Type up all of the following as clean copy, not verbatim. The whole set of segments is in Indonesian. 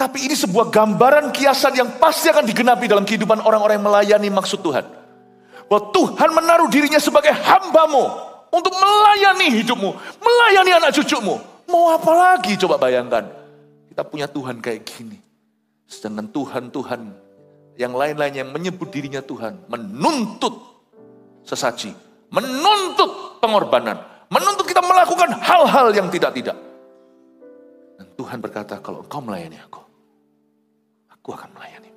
Tapi ini sebuah gambaran kiasan yang pasti akan digenapi dalam kehidupan orang-orang yang melayani maksud Tuhan. Bahwa Tuhan menaruh dirinya sebagai hambamu untuk melayani hidupmu, melayani anak cucumu. Mau apa lagi coba bayangkan. Kita punya Tuhan kayak gini. Sedangkan Tuhan-Tuhan yang lain-lain yang menyebut dirinya Tuhan menuntut sesaji, menuntut pengorbanan, menuntut kita melakukan hal-hal yang tidak-tidak. Dan Tuhan berkata, kalau engkau melayani aku akan melayani.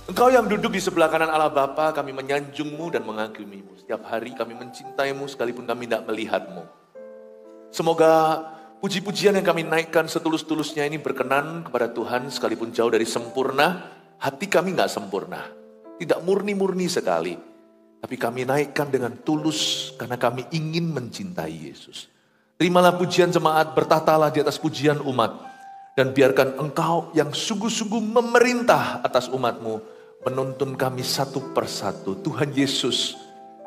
Engkau yang duduk di sebelah kanan Allah Bapa, kami menyanjungmu dan mengagumimu. Setiap hari kami mencintaimu sekalipun kami tidak melihatmu. Semoga puji-pujian yang kami naikkan setulus-tulusnya ini berkenan kepada Tuhan sekalipun jauh dari sempurna. Hati kami gak sempurna. Tidak murni-murni sekali. Tapi kami naikkan dengan tulus karena kami ingin mencintai Yesus. Terimalah pujian jemaat, bertahtalah di atas pujian umat. Dan biarkan engkau yang sungguh-sungguh memerintah atas umatmu menuntun kami satu persatu. Tuhan Yesus,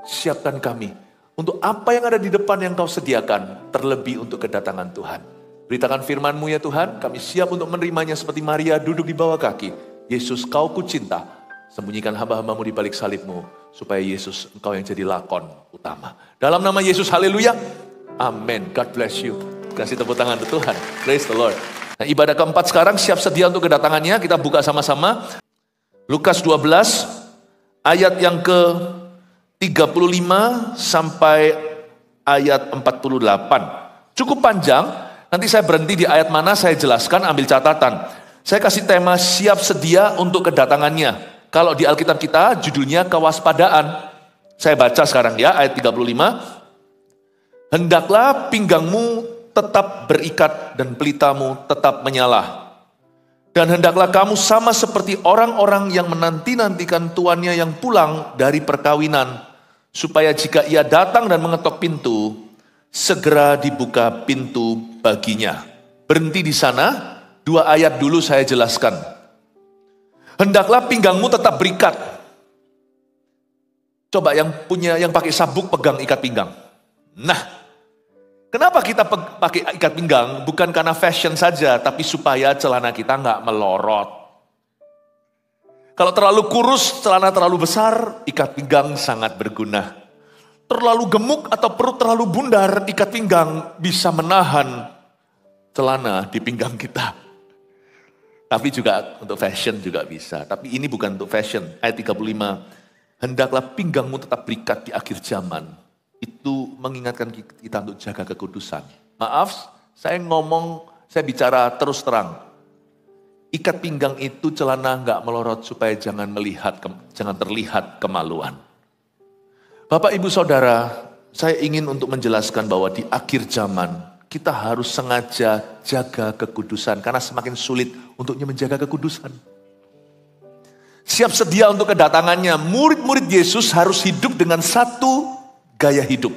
siapkan kami untuk apa yang ada di depan yang kau sediakan, terlebih untuk kedatangan Tuhan. Beritakan firman-Mu ya Tuhan, kami siap untuk menerimanya seperti Maria duduk di bawah kaki. Yesus, kau ku cinta, sembunyikan hamba-hambamu di balik salibmu, supaya Yesus engkau yang jadi lakon utama. Dalam nama Yesus, haleluya, amin. God bless you. Kasih tepuk tangan untuk Tuhan. Praise the Lord. Nah, ibadah keempat sekarang siap sedia untuk kedatangannya. Kita buka sama-sama. Lukas 12, ayat yang ke-35 sampai ayat 48. Cukup panjang, nanti saya berhenti di ayat mana saya jelaskan, ambil catatan. Saya kasih tema siap sedia untuk kedatangannya. Kalau di Alkitab kita judulnya kewaspadaan. Saya baca sekarang ya, ayat 35. Hendaklah pinggangmu tetap berikat dan pelitamu tetap menyala. Dan hendaklah kamu sama seperti orang-orang yang menanti-nantikan tuannya yang pulang dari perkawinan, supaya jika ia datang dan mengetok pintu, segera dibuka pintu baginya. Berhenti di sana, 2 ayat dulu saya jelaskan. Hendaklah pinggangmu tetap berikat. Coba yang pakai sabuk pegang ikat pinggang. Nah, kenapa kita pakai ikat pinggang? Bukan karena fashion saja, tapi supaya celana kita nggak melorot. Kalau terlalu kurus, celana terlalu besar, ikat pinggang sangat berguna. Terlalu gemuk atau perut terlalu bundar, ikat pinggang bisa menahan celana di pinggang kita. Tapi juga untuk fashion juga bisa. Tapi ini bukan untuk fashion. Ayat 35, hendaklah pinggangmu tetap berikat di akhir zaman. Itu mengingatkan kita untuk jaga kekudusan. Maaf, saya bicara terus terang. Ikat pinggang itu celana nggak melorot supaya jangan terlihat kemaluan. Bapak, Ibu, Saudara, saya ingin untuk menjelaskan bahwa di akhir zaman kita harus sengaja jaga kekudusan karena semakin sulit untuknya menjaga kekudusan. Siap sedia untuk kedatangannya. Murid-murid Yesus harus hidup dengan satu gaya hidup.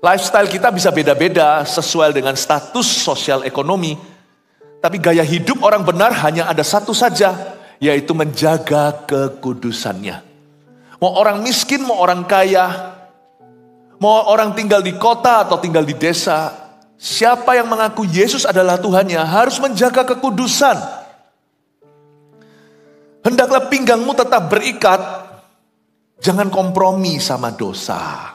Lifestyle kita bisa beda-beda sesuai dengan status sosial ekonomi. Tapi gaya hidup orang benar hanya ada satu saja, yaitu menjaga kekudusannya. Mau orang miskin, mau orang kaya, mau orang tinggal di kota atau tinggal di desa, siapa yang mengaku Yesus adalah Tuhannya harus menjaga kekudusan. Hendaklah pinggangmu tetap berikat. Jangan kompromi sama dosa.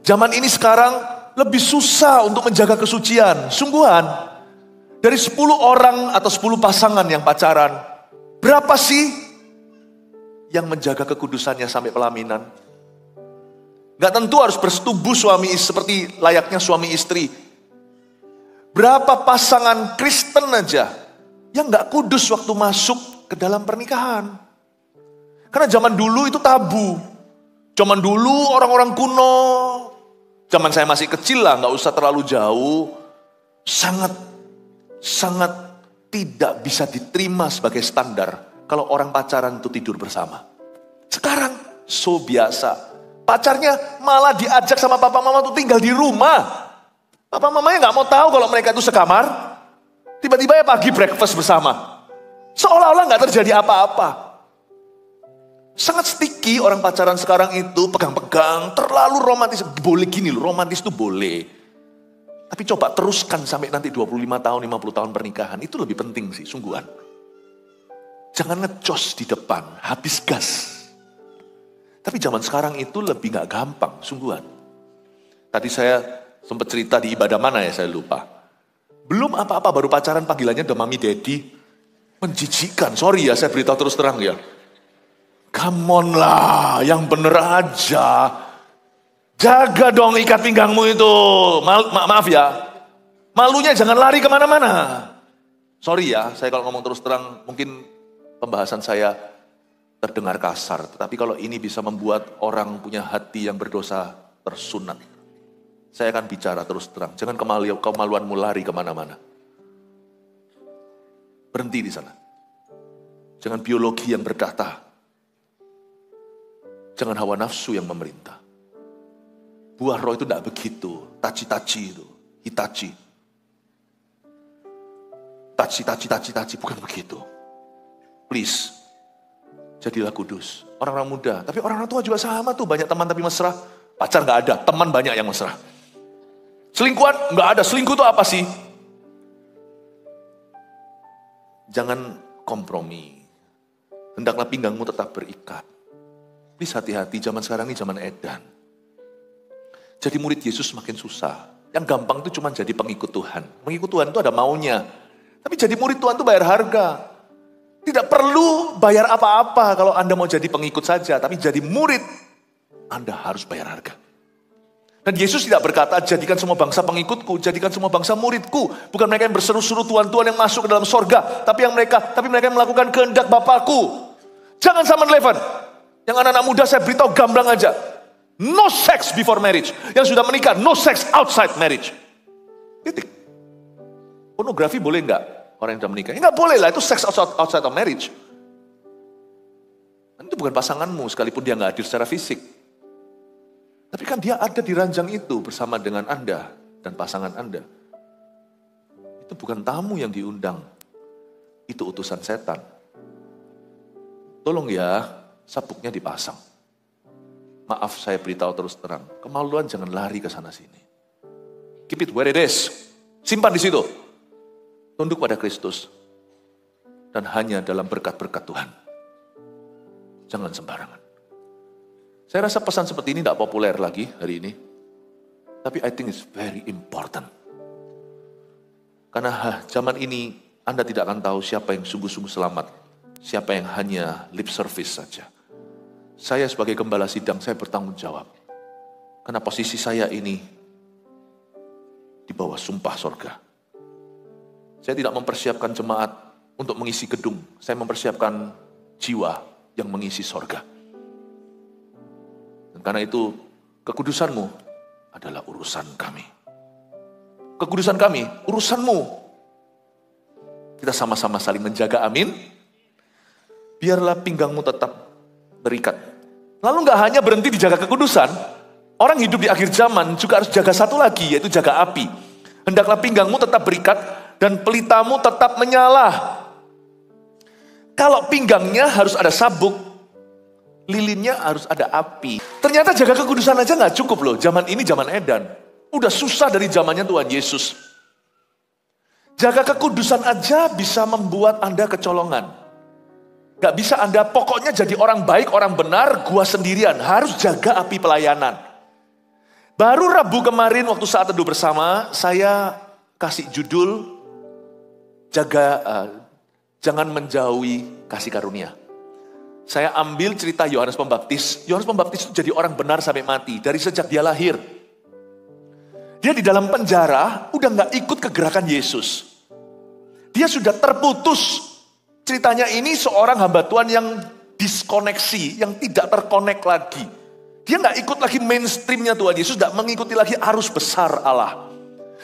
Zaman ini sekarang lebih susah untuk menjaga kesucian. Sungguhan, dari 10 orang atau 10 pasangan yang pacaran, berapa sih yang menjaga kekudusannya sampai pelaminan? Gak tentu harus bersetubuh suami istri seperti layaknya suami istri. Berapa pasangan Kristen aja yang gak kudus waktu masuk ke dalam pernikahan? Karena zaman dulu itu tabu. Zaman dulu orang-orang kuno, zaman saya masih kecil lah, gak usah terlalu jauh, sangat tidak bisa diterima sebagai standar kalau orang pacaran itu tidur bersama. Sekarang so biasa. Pacarnya malah diajak sama papa mama tuh tinggal di rumah. Papa mamanya gak mau tahu kalau mereka itu sekamar. Tiba-tiba ya pagi breakfast bersama. Seolah-olah gak terjadi apa-apa. Sangat sticky orang pacaran sekarang itu, pegang-pegang, terlalu romantis. Boleh gini loh, romantis itu boleh. Tapi coba teruskan sampai nanti 25 tahun, 50 tahun pernikahan. Itu lebih penting sih, sungguhan. Jangan ngecos di depan, habis gas. Tapi zaman sekarang itu lebih gak gampang, sungguhan. Tadi saya sempat cerita di ibadah mana ya, saya lupa. Belum apa-apa, baru pacaran panggilannya udah mami daddy. Menjijikkan, sorry ya saya beritahu terus terang ya. Come on lah, yang bener aja. Jaga dong ikat pinggangmu itu. Maaf ya, malunya jangan lari kemana-mana. Sorry ya, saya kalau ngomong terus terang, mungkin pembahasan saya terdengar kasar. Tetapi kalau ini bisa membuat orang punya hati yang berdosa tersunat. Saya akan bicara terus terang, jangan kemaluanmu lari kemana-mana. Berhenti di sana. Jangan biologi yang berkata. Jangan hawa nafsu yang memerintah. Buah roh itu tidak begitu. Taci-taci itu. Hitachi. Taci. Bukan begitu. Please. Jadilah kudus. Orang-orang muda. Tapi orang-orang tua juga sama tuh. Banyak teman tapi mesra. Pacar gak ada. Teman banyak yang mesra. Selingkuhan gak ada. Selingkuh itu apa sih? Jangan kompromi. Hendaklah pinggangmu tetap berikat. Please hati-hati, zaman sekarang ini zaman edan. Jadi murid Yesus makin susah. Yang gampang itu cuma jadi pengikut Tuhan. Pengikut Tuhan itu ada maunya. Tapi jadi murid Tuhan itu bayar harga. Tidak perlu bayar apa-apa kalau Anda mau jadi pengikut saja. Tapi jadi murid, Anda harus bayar harga. Dan Yesus tidak berkata, jadikan semua bangsa pengikutku, jadikan semua bangsa muridku. Bukan mereka yang berseru-seru Tuhan-Tuhan yang masuk ke dalam sorga. Tapi mereka yang melakukan kehendak Bapakku. Jangan sama relevan. Yang anak-anak muda saya beritahu gamblang aja. No sex before marriage. Yang sudah menikah, no sex outside marriage. Titik. Pornografi boleh enggak? Orang yang sudah menikah. Enggak boleh lah, itu sex outside of marriage. Itu bukan pasanganmu, sekalipun dia enggak hadir secara fisik. Tapi kan dia ada di ranjang itu bersama dengan Anda dan pasangan Anda. Itu bukan tamu yang diundang. Itu utusan setan. Tolong ya, sabuknya dipasang. Maaf saya beritahu terus terang. Kemaluan jangan lari ke sana sini. Keep it where it is. Simpan di situ. Tunduk pada Kristus. Dan hanya dalam berkat-berkat Tuhan. Jangan sembarangan. Saya rasa pesan seperti ini tidak populer lagi hari ini. Tapi I think it's very important. Karena zaman ini Anda tidak akan tahu siapa yang sungguh-sungguh selamat. Siapa yang hanya lip service saja. Saya sebagai gembala sidang, saya bertanggung jawab. Karena posisi saya ini di bawah sumpah sorga. Saya tidak mempersiapkan jemaat untuk mengisi gedung. Saya mempersiapkan jiwa yang mengisi sorga. Dan karena itu, kekudusanmu adalah urusan kami. Kekudusan kami, urusanmu. Kita sama-sama saling menjaga, amin. Biarlah pinggangmu tetap berikat. Lalu gak hanya berhenti dijaga kekudusan, orang hidup di akhir zaman juga harus jaga satu lagi, yaitu jaga api. Hendaklah pinggangmu tetap berikat dan pelitamu tetap menyala. Kalau pinggangnya harus ada sabuk, lilinnya harus ada api. Ternyata jaga kekudusan aja gak cukup loh. Zaman ini zaman edan. Udah susah dari zamannya Tuhan Yesus. Jaga kekudusan aja bisa membuat Anda kecolongan. Gak bisa Anda pokoknya jadi orang baik, orang benar, gua sendirian. Harus jaga api pelayanan. Baru Rabu kemarin waktu saat teduh bersama, saya kasih judul, jangan menjauhi kasih karunia. Saya ambil cerita Yohanes Pembaptis. Yohanes Pembaptis itu jadi orang benar sampai mati. Dari sejak dia lahir. Dia di dalam penjara, udah gak ikut ke gerakan Yesus. Dia sudah terputus. Ceritanya ini seorang hamba Tuhan yang diskoneksi, yang tidak terkonek lagi. Dia gak ikut lagi mainstreamnya Tuhan Yesus, gak mengikuti lagi arus besar Allah.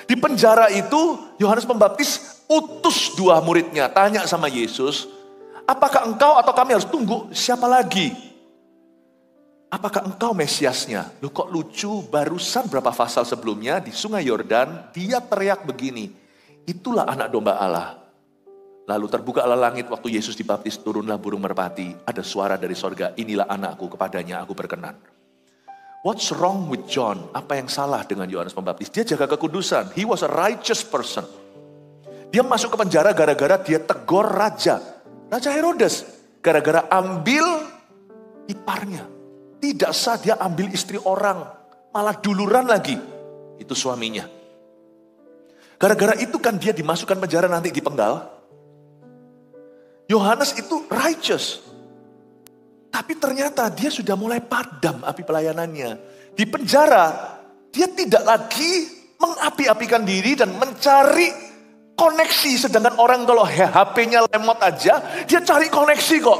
Di penjara itu, Yohanes Pembaptis utus 2 muridnya, tanya sama Yesus, apakah engkau atau kami harus tunggu siapa lagi? Apakah engkau Mesiasnya? Loh kok lucu, barusan berapa pasal sebelumnya di Sungai Yordan, dia teriak begini, itulah anak domba Allah. Lalu terbukalah langit waktu Yesus dibaptis, turunlah burung merpati. Ada suara dari sorga, inilah anakku, kepadanya aku berkenan. What's wrong with John? Apa yang salah dengan Yohanes Pembaptis? Dia jaga kekudusan. He was a righteous person. Dia masuk ke penjara gara-gara dia tegur Raja Herodes. Gara-gara ambil iparnya. Tidak sah dia ambil istri orang. Malah duluran lagi. Itu suaminya. Gara-gara itu kan dia dimasukkan penjara, nanti dipenggal. Yohanes itu righteous. Tapi ternyata dia sudah mulai padam api pelayanannya. Di penjara, dia tidak lagi mengapi-apikan diri dan mencari koneksi. Sedangkan orang kalau HP-nya lemot aja, dia cari koneksi kok.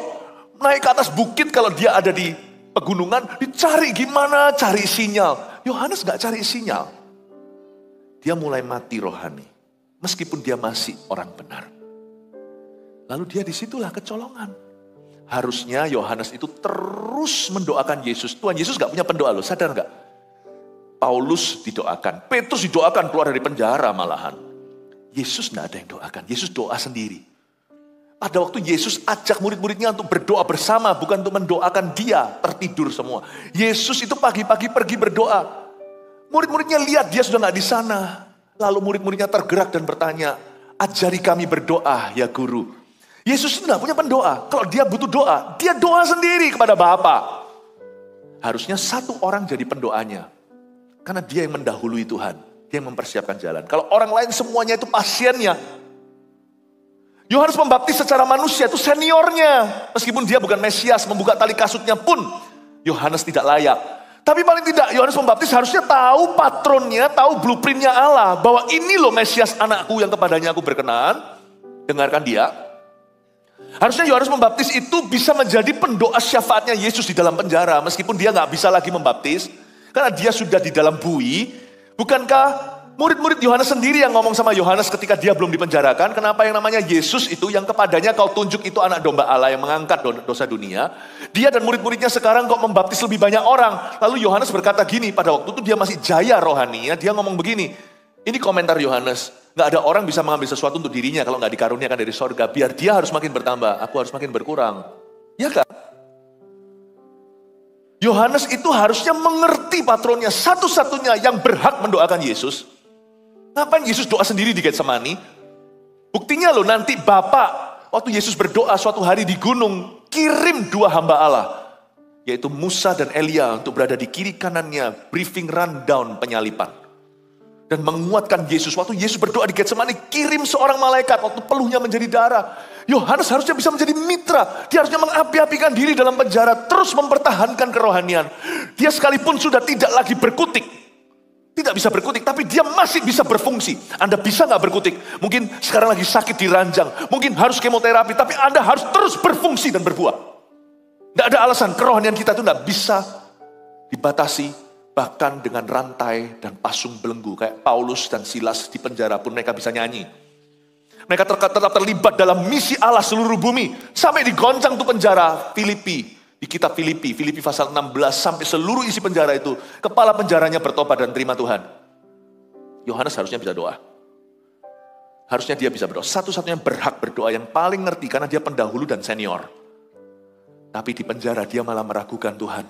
Naik ke atas bukit kalau dia ada di pegunungan, dicari gimana cari sinyal. Yohanes gak cari sinyal. Dia mulai mati rohani. Meskipun dia masih orang benar. Lalu dia disitulah kecolongan. Harusnya Yohanes itu terus mendoakan Yesus. Tuhan Yesus gak punya pendoa loh, sadar gak? Paulus didoakan, Petrus didoakan keluar dari penjara malahan. Yesus gak ada yang doakan, Yesus doa sendiri. Pada waktu Yesus ajak murid-muridnya untuk berdoa bersama, bukan untuk mendoakan dia, tertidur semua. Yesus itu pagi-pagi pergi berdoa. Murid-muridnya lihat dia sudah gak di sana. Lalu murid-muridnya tergerak dan bertanya, ajari kami berdoa ya guru. Yesus itu gak punya pendoa. Kalau dia butuh doa, dia doa sendiri kepada Bapa. Harusnya satu orang jadi pendoanya. Karena dia yang mendahului Tuhan. Dia yang mempersiapkan jalan. Kalau orang lain semuanya itu pasiennya. Yohanes Pembaptis secara manusia itu seniornya. Meskipun dia bukan Mesias, membuka tali kasutnya pun Yohanes tidak layak. Tapi paling tidak Yohanes Pembaptis harusnya tahu patronnya, tahu blueprintnya Allah. Bahwa ini loh Mesias anakku yang kepadanya aku berkenan. Dengarkan dia. Harusnya Yohanes Pembaptis itu bisa menjadi pendoa syafaatnya Yesus di dalam penjara. Meskipun dia gak bisa lagi membaptis. Karena dia sudah di dalam bui. Bukankah murid-murid Yohanes sendiri yang ngomong sama Yohanes ketika dia belum dipenjarakan. Kenapa yang namanya Yesus itu yang kepadanya kau tunjuk itu anak domba Allah yang mengangkat dosa dunia. Dia dan murid-muridnya sekarang kok membaptis lebih banyak orang. Lalu Yohanes berkata gini, pada waktu itu dia masih jaya rohaninya. Dia ngomong begini. Ini komentar Yohanes, gak ada orang bisa mengambil sesuatu untuk dirinya kalau gak dikaruniakan dari sorga. Biar dia harus makin bertambah, aku harus makin berkurang. Ya kan? Yohanes itu harusnya mengerti patronnya, satu-satunya yang berhak mendoakan Yesus. Ngapain Yesus doa sendiri di Getsemani? Buktinya loh nanti Bapak, waktu Yesus berdoa suatu hari di gunung, kirim dua hamba Allah. Yaitu Musa dan Elia untuk berada di kiri kanannya, briefing rundown penyalipan. Dan menguatkan Yesus. Waktu Yesus berdoa di Getsemani, kirim seorang malaikat waktu peluhnya menjadi darah. Yohanes harusnya bisa menjadi mitra. Dia harusnya mengapi-apikan diri dalam penjara, terus mempertahankan kerohanian. Dia sekalipun sudah tidak lagi berkutik. Tidak bisa berkutik, tapi dia masih bisa berfungsi. Anda bisa gak berkutik? Mungkin sekarang lagi sakit di ranjang. Mungkin harus kemoterapi, tapi Anda harus terus berfungsi dan berbuah. Tidak ada alasan kerohanian kita itu tidak bisa dibatasi. Bahkan dengan rantai dan pasung belenggu. Kayak Paulus dan Silas di penjara pun mereka bisa nyanyi. Mereka tetap terlibat dalam misi Allah seluruh bumi. Sampai digoncang tuh penjara Filipi. Di kitab Filipi pasal 16. Sampai seluruh isi penjara itu. Kepala penjaranya bertobat dan terima Tuhan. Yohanes harusnya bisa doa. Harusnya dia bisa berdoa. Satu-satunya berhak berdoa yang paling ngerti. Karena dia pendahulu dan senior. Tapi di penjara dia malah meragukan Tuhan.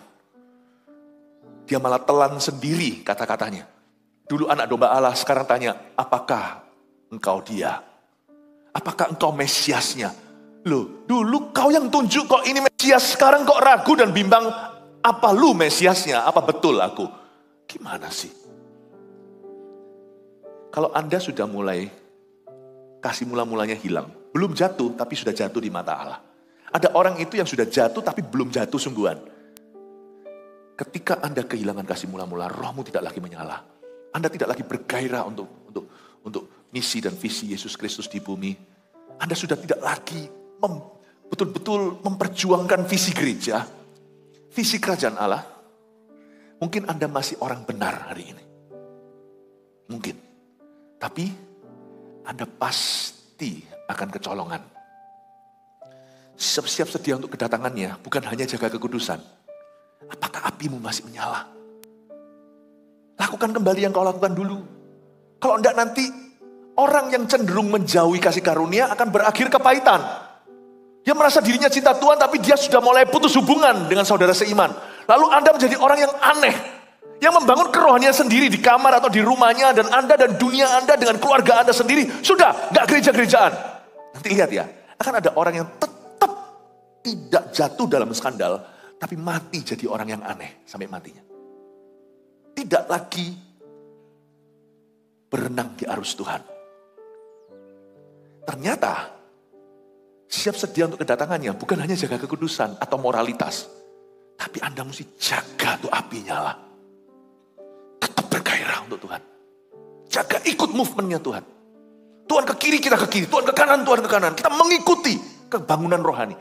Dia malah telan sendiri kata-katanya. Dulu anak domba Allah, sekarang tanya, apakah engkau dia? Apakah engkau Mesiasnya? Loh, dulu kau yang tunjuk kok ini Mesias, sekarang kok ragu dan bimbang, apa lu Mesiasnya? Apa betul aku? Gimana sih? Kalau Anda sudah mulai, kasih mula-mulanya hilang. Belum jatuh, tapi sudah jatuh di mata Allah. Ada orang itu yang sudah jatuh, tapi belum jatuh sungguhan. Ketika Anda kehilangan kasih mula-mula, rohmu tidak lagi menyala. Anda tidak lagi bergairah untuk misi dan visi Yesus Kristus di bumi. Anda sudah tidak lagi betul-betul memperjuangkan visi gereja, visi kerajaan Allah. Mungkin Anda masih orang benar hari ini. Mungkin. Tapi Anda pasti akan kecolongan. Siap-siap sedia untuk kedatangannya, bukan hanya jaga kekudusan. Apakah apimu masih menyala? Lakukan kembali yang kau lakukan dulu. Kalau enggak nanti orang yang cenderung menjauhi kasih karunia akan berakhir kepahitan. Dia merasa dirinya cinta Tuhan, tapi dia sudah mulai putus hubungan dengan saudara seiman. Lalu Anda menjadi orang yang aneh, yang membangun kerohanian sendiri di kamar atau di rumahnya, dan Anda dan dunia Anda dengan keluarga Anda sendiri, sudah, gak gereja-gerejaan. Nanti lihat ya, akan ada orang yang tetap tidak jatuh dalam skandal, tapi mati jadi orang yang aneh sampai matinya. Tidak lagi berenang di arus Tuhan. Ternyata, siap sedia untuk kedatangannya, bukan hanya jaga kekudusan atau moralitas. Tapi Anda mesti jaga tuh api nyala. Tetap bergairah untuk Tuhan. Jaga ikut movementnya Tuhan. Tuhan ke kiri, kita ke kiri. Tuhan ke kanan, Tuhan ke kanan. Kita mengikuti kebangunan rohani.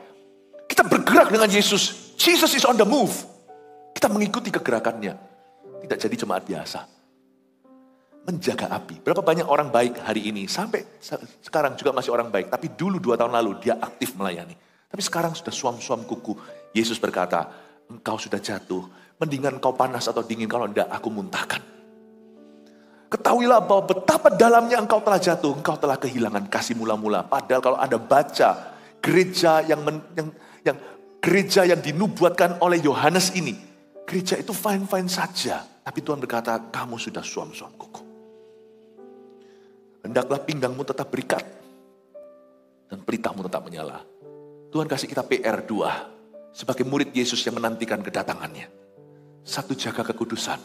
Kita bergerak dengan Yesus. Jesus is on the move. Kita mengikuti kegerakannya. Tidak jadi jemaat biasa. Menjaga api. Berapa banyak orang baik hari ini, sampai sekarang juga masih orang baik. Tapi dulu 2 tahun lalu dia aktif melayani. Tapi sekarang sudah suam-suam kuku. Yesus berkata, engkau sudah jatuh. Mendingan kau panas atau dingin, kalau tidak aku muntahkan. Ketahuilah bahwa betapa dalamnya engkau telah jatuh. Engkau telah kehilangan kasih mula-mula. Padahal kalau Anda baca gereja gereja yang dinubuatkan oleh Yohanes ini. Gereja itu fine-fine saja. Tapi Tuhan berkata, kamu sudah suam-suam kuku. Hendaklah pinggangmu tetap berikat. Dan pelitamu tetap menyala. Tuhan kasih kita PR 2. Sebagai murid Yesus yang menantikan kedatangannya. 1, jaga kekudusan.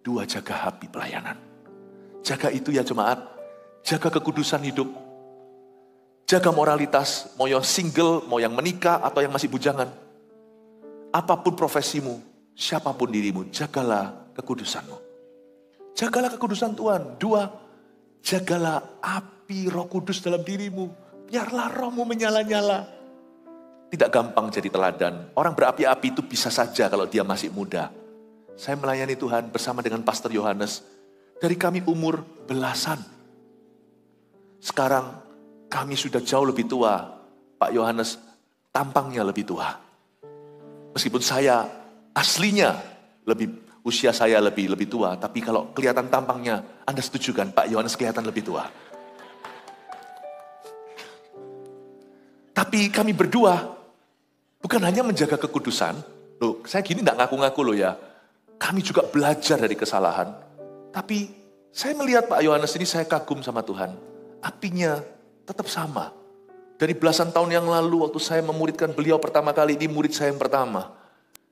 2, jaga api pelayanan. Jaga itu ya jemaat. Jaga kekudusan hidup. Jaga moralitas. Mau yang single, mau yang menikah, atau yang masih bujangan. Apapun profesimu, siapapun dirimu, jagalah kekudusanmu. Jagalah kekudusan Tuhan. 2, jagalah api Roh Kudus dalam dirimu. Biarlah rohmu menyala-nyala. Tidak gampang jadi teladan. Orang berapi-api itu bisa saja kalau dia masih muda. Saya melayani Tuhan bersama dengan Pastor Yohanes. Dari kami umur belasan. Sekarang kami sudah jauh lebih tua. Pak Yohanes tampangnya lebih tua. Meskipun saya aslinya usia saya lebih tua, tapi kalau kelihatan tampangnya, Anda setuju kan Pak Yohanes kelihatan lebih tua. Tapi kami berdua bukan hanya menjaga kekudusan. Loh, saya gini enggak ngaku-ngaku loh ya. Kami juga belajar dari kesalahan. Tapi saya melihat Pak Yohanes ini, saya kagum sama Tuhan. Apinya tetap sama. Dari belasan tahun yang lalu waktu saya memuridkan beliau pertama kali, ini murid saya yang pertama.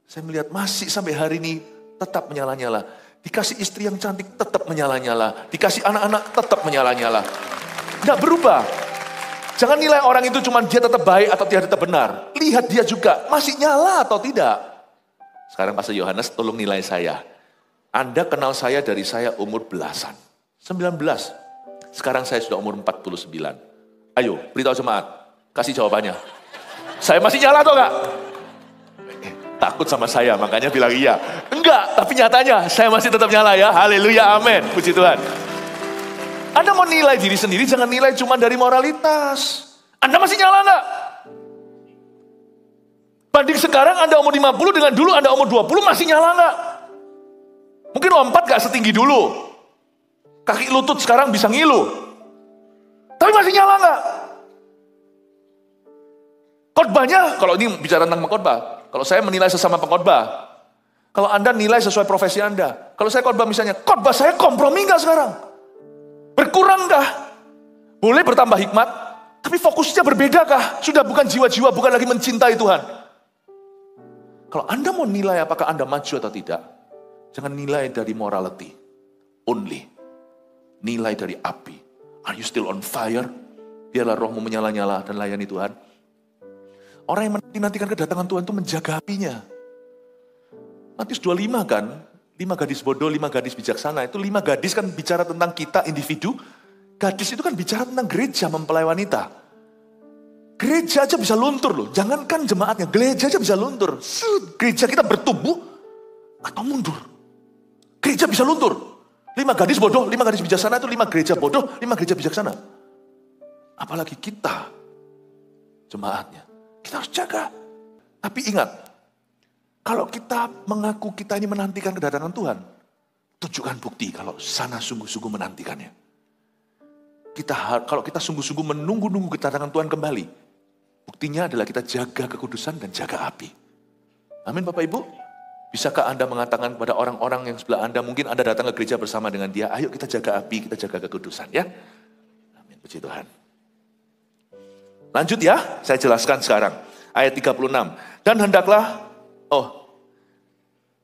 Saya melihat masih sampai hari ini tetap menyala-nyala. Dikasih istri yang cantik tetap menyala-nyala. Dikasih anak-anak tetap menyala-nyala. Tidak berubah. Jangan nilai orang itu cuma dia tetap baik atau dia tetap benar. Lihat dia juga masih nyala atau tidak. Sekarang Pastor Yohanes tolong nilai saya. Anda kenal saya dari saya umur belasan. 19. Sekarang saya sudah umur 49. Ayo beritahu jemaat. Kasih jawabannya. Saya masih nyala atau enggak? Takut sama saya, makanya bilang iya. Enggak, tapi nyatanya saya masih tetap nyala ya. Haleluya, amin. Puji Tuhan. Anda mau nilai diri sendiri, jangan nilai cuma dari moralitas. Anda masih nyala enggak? Banding sekarang Anda umur 50 dengan dulu Anda umur 20 masih nyala enggak? Mungkin lompat gak setinggi dulu. Kaki lutut sekarang bisa ngilu. Tapi masih nyala enggak? Khotbahnya, kalau ini bicara tentang pengkhotbah. Kalau saya menilai sesama pengkhotbah, kalau Anda nilai sesuai profesi Anda. Kalau saya khotbah misalnya, khotbah saya kompromi nggak sekarang? Berkurang nggak? Boleh bertambah hikmat, tapi fokusnya berbeda kah? Sudah bukan jiwa-jiwa, bukan lagi mencintai Tuhan. Kalau Anda mau nilai apakah Anda maju atau tidak, jangan nilai dari morality only. Nilai dari api. Are you still on fire? Biarlah rohmu menyala-nyala dan layani Tuhan. Orang yang menantikan kedatangan Tuhan itu menjaga apinya. Matius 25 kan, 5 gadis bodoh, 5 gadis bijaksana. Itu 5 gadis kan bicara tentang kita individu. Gadis itu kan bicara tentang gereja mempelai wanita. Gereja aja bisa luntur loh. Jangankan jemaatnya, gereja aja bisa luntur. Gereja kita bertumbuh atau mundur. Gereja bisa luntur. 5 gadis bodoh, 5 gadis bijaksana itu 5 gereja bodoh, 5 gereja bijaksana. Apalagi kita, jemaatnya. Kita harus jaga. Tapi ingat, kalau kita mengaku kita ini menantikan kedatangan Tuhan, tunjukkan bukti kalau sana sungguh-sungguh menantikannya. Kalau kita sungguh-sungguh menunggu-nunggu kedatangan Tuhan kembali, buktinya adalah kita jaga kekudusan dan jaga api. Amin Bapak Ibu. Bisakah Anda mengatakan kepada orang-orang yang sebelah Anda, mungkin Anda datang ke gereja bersama dengan dia, ayo kita jaga api, kita jaga kekudusan ya. Amin, puji Tuhan. Lanjut ya, saya jelaskan sekarang. Ayat 36. Dan hendaklah,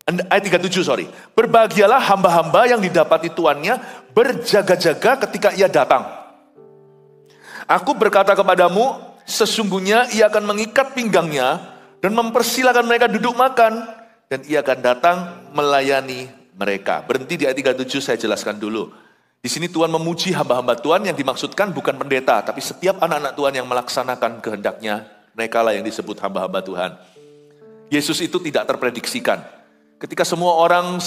ayat 37 sorry. Berbahagialah hamba-hamba yang didapati tuannya berjaga-jaga ketika ia datang. Aku berkata kepadamu, sesungguhnya ia akan mengikat pinggangnya dan mempersilahkan mereka duduk makan. Dan ia akan datang melayani mereka. Berhenti di ayat 37 saya jelaskan dulu. Di sini Tuhan memuji hamba-hamba Tuhan, yang dimaksudkan bukan pendeta, tapi setiap anak-anak Tuhan yang melaksanakan kehendaknya. Mereka lah yang disebut hamba-hamba Tuhan. Yesus itu tidak terprediksikan. Ketika semua orang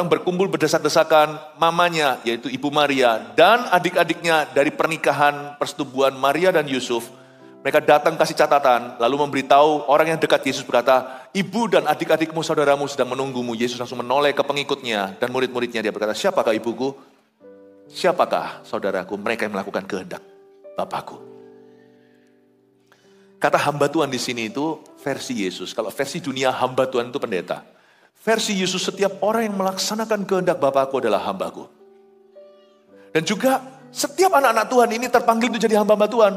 berkumpul berdesak-desakan, mamanya yaitu Ibu Maria dan adik-adiknya dari pernikahan persetubuhan Maria dan Yusuf, mereka datang kasih catatan, lalu memberitahu orang yang dekat Yesus berkata, ibu dan adik-adikmu, saudaramu sedang menunggumu. Yesus langsung menoleh ke pengikutnya dan murid-muridnya. Dia berkata, siapakah ibuku? Siapakah saudaraku? Mereka yang melakukan kehendak Bapakku. Kata hamba Tuhan di sini itu versi Yesus. Kalau versi dunia hamba Tuhan itu pendeta. Versi Yesus, setiap orang yang melaksanakan kehendak Bapakku adalah hambaku. Dan juga setiap anak-anak Tuhan ini terpanggil untuk jadi hamba-hamba Tuhan.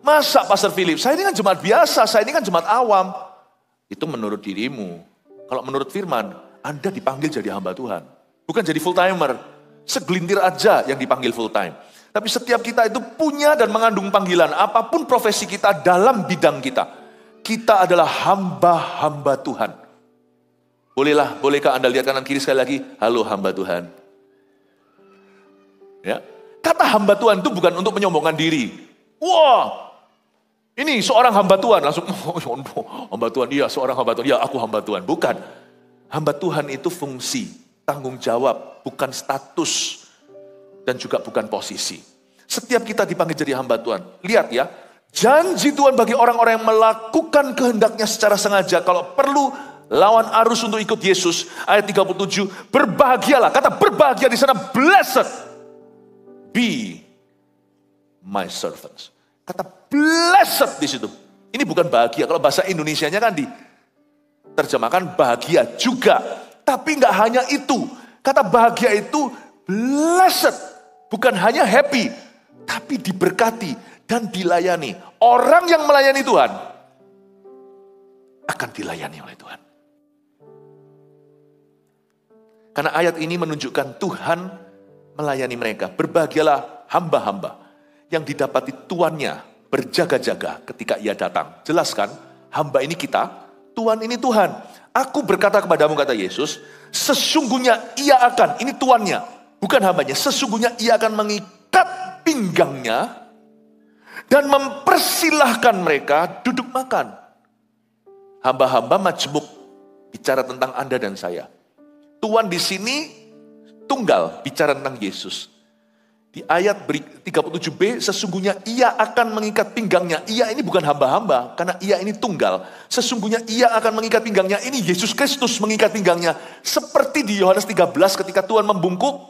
Masa Pastor Philip? Saya ini kan jemaat biasa, saya ini kan jemaat awam. Itu menurut dirimu. Kalau menurut firman, Anda dipanggil jadi hamba Tuhan. Bukan jadi full timer. Segelintir aja yang dipanggil full time. Tapi setiap kita itu punya dan mengandung panggilan. Apapun profesi kita dalam bidang kita. Kita adalah hamba-hamba Tuhan. Bolehkah Anda lihat kanan kiri sekali lagi? Halo hamba Tuhan. Ya. Kata hamba Tuhan itu bukan untuk menyombongkan diri. Wah, ini seorang hamba Tuhan. Langsung, hamba Tuhan, iya seorang hamba Tuhan. Iya aku hamba Tuhan. Bukan. Hamba Tuhan itu fungsi, tanggung jawab, bukan status. Dan juga bukan posisi. Setiap kita dipanggil jadi hamba Tuhan. Lihat ya, janji Tuhan bagi orang-orang yang melakukan kehendaknya secara sengaja. Kalau perlu lawan arus untuk ikut Yesus. Ayat 37, berbahagialah. Kata berbahagia di sana, blessed be my servants. Kata blessed di situ. Ini bukan bahagia. Kalau bahasa Indonesianya kan diterjemahkan bahagia juga. Tapi nggak hanya itu. Kata bahagia itu blessed. Bukan hanya happy, tapi diberkati dan dilayani. Orang yang melayani Tuhan akan dilayani oleh Tuhan. Karena ayat ini menunjukkan Tuhan melayani mereka. Berbahagialah hamba-hamba yang didapati tuannya berjaga-jaga ketika ia datang. Jelaskan, hamba ini kita, Tuhan ini Tuhan. Aku berkata kepadamu, kata Yesus, sesungguhnya ia akan, ini tuannya, bukan hambanya, sesungguhnya ia akan mengikat pinggangnya dan mempersilahkan mereka duduk makan. Hamba-hamba majmuk bicara tentang Anda dan saya. Tuhan di sini tunggal bicara tentang Yesus. Di ayat 37b, sesungguhnya ia akan mengikat pinggangnya. Ia ini bukan hamba-hamba, karena ia ini tunggal. Sesungguhnya ia akan mengikat pinggangnya. Ini Yesus Kristus mengikat pinggangnya. Seperti di Yohanes 13 ketika Tuhan membungkuk,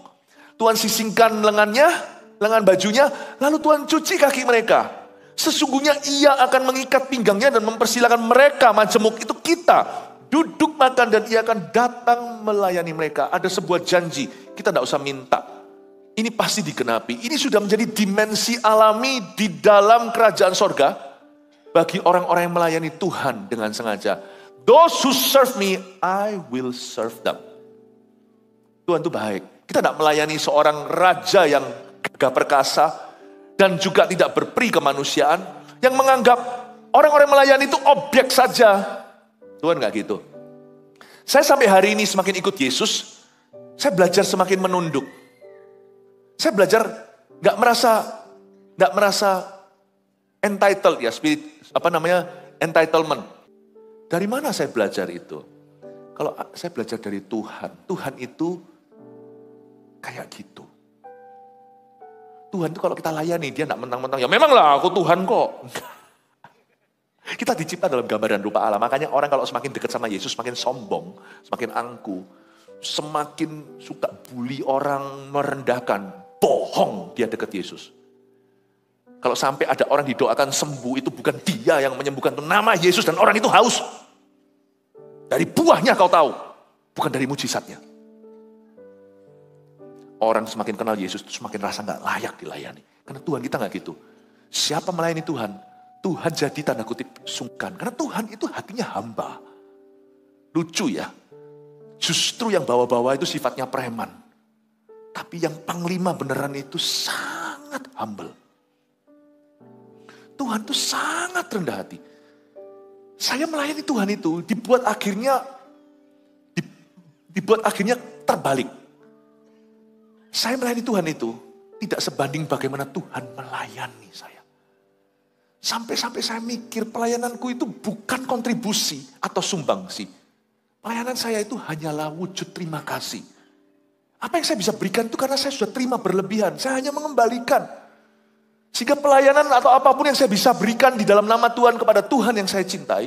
Tuhan sisingkan lengan bajunya, lalu Tuhan cuci kaki mereka. Sesungguhnya ia akan mengikat pinggangnya dan mempersilahkan mereka majemuk, itu kita, duduk makan dan ia akan datang melayani mereka. Ada sebuah janji, kita tidak usah minta. Ini pasti digenapi. Ini sudah menjadi dimensi alami di dalam kerajaan sorga bagi orang-orang yang melayani Tuhan dengan sengaja. Those who serve me, I will serve them. Tuhan itu baik. Kita tidak melayani seorang raja yang gagah perkasa dan juga tidak berperi kemanusiaan, yang menganggap orang-orang melayani itu objek saja. Tuhan nggak gitu. Saya sampai hari ini semakin ikut Yesus, saya belajar semakin menunduk. Saya belajar nggak merasa entitled ya, entitlement. Dari mana saya belajar itu? Kalau saya belajar dari Tuhan, Tuhan itu kayak gitu. Tuhan itu kalau kita layani, dia nggak mentang-mentang, ya memanglah aku Tuhan kok. Kita dicipta dalam gambar dan rupa Allah. Makanya orang kalau semakin dekat sama Yesus, semakin sombong, semakin angku, semakin suka bully orang, merendahkan. Boh. bohong dia dekat Yesus. Kalau sampai ada orang didoakan sembuh, itu bukan dia yang menyembuhkan, itu nama Yesus dan orang itu haus. Dari buahnya kau tahu, bukan dari mujizatnya. Orang semakin kenal Yesus, semakin rasa gak layak dilayani. Karena Tuhan kita gak gitu. Siapa melayani Tuhan, Tuhan jadi tanda kutip sungkan. Karena Tuhan itu hatinya hamba. Lucu ya, justru yang bawa-bawa itu sifatnya preman. Tapi yang panglima beneran itu sangat humble. Tuhan itu sangat rendah hati. Saya melayani Tuhan itu dibuat akhirnya terbalik. Saya melayani Tuhan itu tidak sebanding bagaimana Tuhan melayani saya. Sampai-sampai saya mikir pelayananku itu bukan kontribusi atau sumbangsi. Pelayanan saya itu hanyalah wujud terima kasih. Apa yang saya bisa berikan itu karena saya sudah terima berlebihan. Saya hanya mengembalikan. Sehingga pelayanan atau apapun yang saya bisa berikan di dalam nama Tuhan kepada Tuhan yang saya cintai,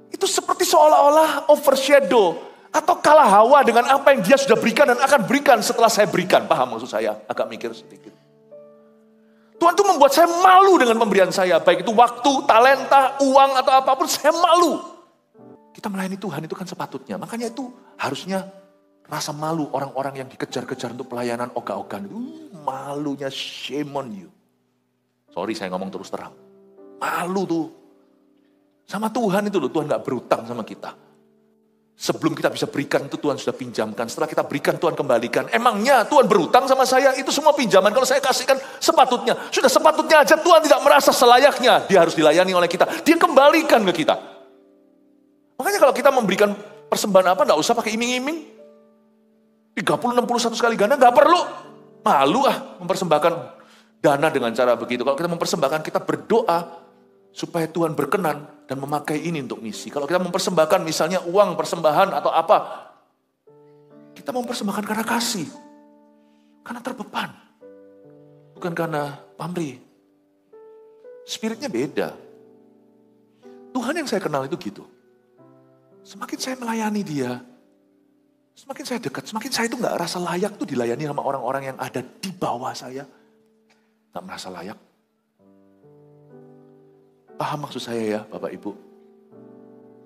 itu seperti seolah-olah overshadow atau kalah hawa dengan apa yang dia sudah berikan dan akan berikan setelah saya berikan. Paham maksud saya? Agak mikir sedikit. Tuhan itu membuat saya malu dengan pemberian saya. Baik itu waktu, talenta, uang atau apapun, saya malu. Kita melayani Tuhan itu kan sepatutnya. Makanya itu harusnya rasa malu orang-orang yang dikejar-kejar untuk pelayanan ogah-ogahan. Malunya shame on you. Sorry saya ngomong terus terang. Malu tuh. Sama Tuhan itu loh, Tuhan gak berutang sama kita. Sebelum kita bisa berikan itu Tuhan sudah pinjamkan. Setelah kita berikan Tuhan kembalikan. Emangnya Tuhan berutang sama saya? Itu semua pinjaman. Kalau saya kasihkan sepatutnya. Sudah sepatutnya aja Tuhan tidak merasa selayaknya. Dia harus dilayani oleh kita. Dia kembalikan ke kita. Makanya kalau kita memberikan persembahan apa, gak usah pakai iming-iming. 30, 61 sekali ganda gak perlu. Malu mempersembahkan dana dengan cara begitu. Kalau kita mempersembahkan, kita berdoa supaya Tuhan berkenan dan memakai ini untuk misi. Kalau kita mempersembahkan misalnya uang, persembahan atau apa, kita mempersembahkan karena kasih. Karena terbeban. Bukan karena pamrih. Spiritnya beda. Tuhan yang saya kenal itu gitu. Semakin saya melayani dia, semakin saya dekat, semakin saya itu gak rasa layak tuh dilayani sama orang-orang yang ada di bawah saya. Gak merasa layak. Paham maksud saya ya Bapak Ibu?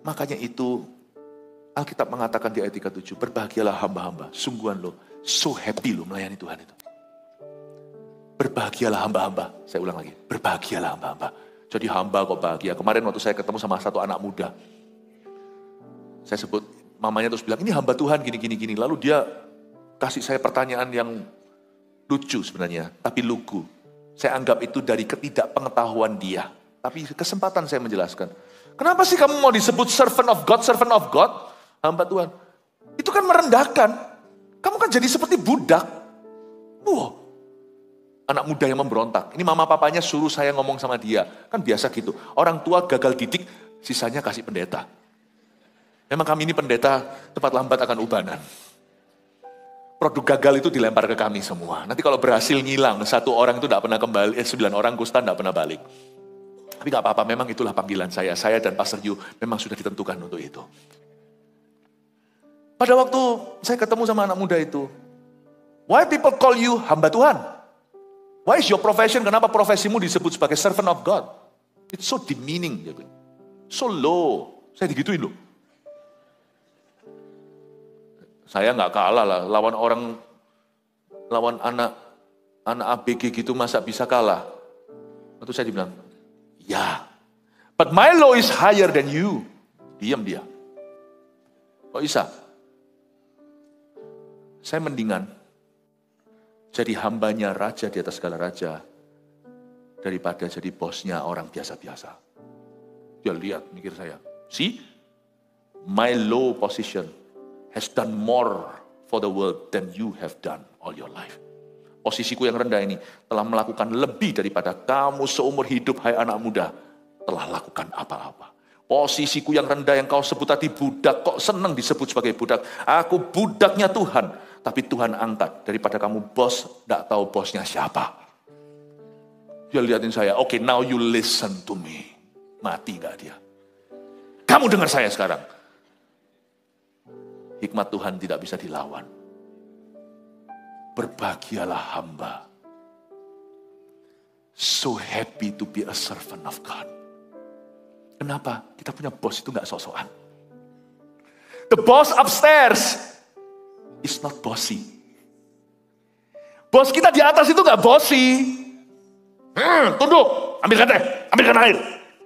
Makanya itu Alkitab mengatakan di ayat 37, berbahagialah hamba-hamba, sungguhan lo, so happy lo melayani Tuhan itu. Berbahagialah hamba-hamba, saya ulang lagi, berbahagialah hamba-hamba. Jadi hamba kok bahagia. Kemarin waktu saya ketemu sama satu anak muda, saya sebut, mamanya terus bilang, ini hamba Tuhan gini. Lalu dia kasih saya pertanyaan yang lucu sebenarnya, tapi lugu. Saya anggap itu dari ketidakpengetahuan dia. Tapi kesempatan saya menjelaskan. Kenapa sih kamu mau disebut servant of God, hamba Tuhan? Itu kan merendahkan. Kamu kan jadi seperti budak. Wow. Anak muda yang memberontak. Ini mama papanya suruh saya ngomong sama dia. Kan biasa gitu. Orang tua gagal didik, sisanya kasih pendeta. Memang kami ini pendeta, cepat lambat akan ubanan. Produk gagal itu dilempar ke kami semua. Nanti kalau berhasil ngilang, 1 orang itu tidak pernah kembali, 9 orang kusta tidak pernah balik. Tapi gak apa-apa, memang itulah panggilan saya. Saya dan Pastor Yu memang sudah ditentukan untuk itu. Pada waktu saya ketemu sama anak muda itu, why people call you hamba Tuhan? Why is your profession? Kenapa profesimu disebut sebagai servant of God? It's so demeaning. So low. Saya digituin loh. Saya nggak kalah lah, lawan anak ABG gitu masa bisa kalah. Waktu saya dibilang, ya, but my law is higher than you. Diam dia. Kok bisa? Saya mendingan jadi hambanya raja di atas segala raja daripada jadi bosnya orang biasa-biasa. Dia lihat, mikir saya, see, my low position has done more for the world than you have done all your life. Posisiku yang rendah ini telah melakukan lebih daripada kamu seumur hidup, hai anak muda, telah lakukan apa-apa. Posisiku yang rendah yang kau sebut tadi budak, kok senang disebut sebagai budak. Aku budaknya Tuhan, tapi Tuhan angkat daripada kamu bos, gak tahu bosnya siapa. Dia liatin saya, okay, now you listen to me. Mati gak dia? Kamu dengar saya sekarang. Hikmat Tuhan tidak bisa dilawan. Berbahagialah hamba, So happy to be a servant of God. Kenapa? Kita punya bos itu gak sok-sokan. The boss upstairs is not bossy. Bos kita di atas itu gak bossy. Tunduk, ambilkan teh, ambilkan air,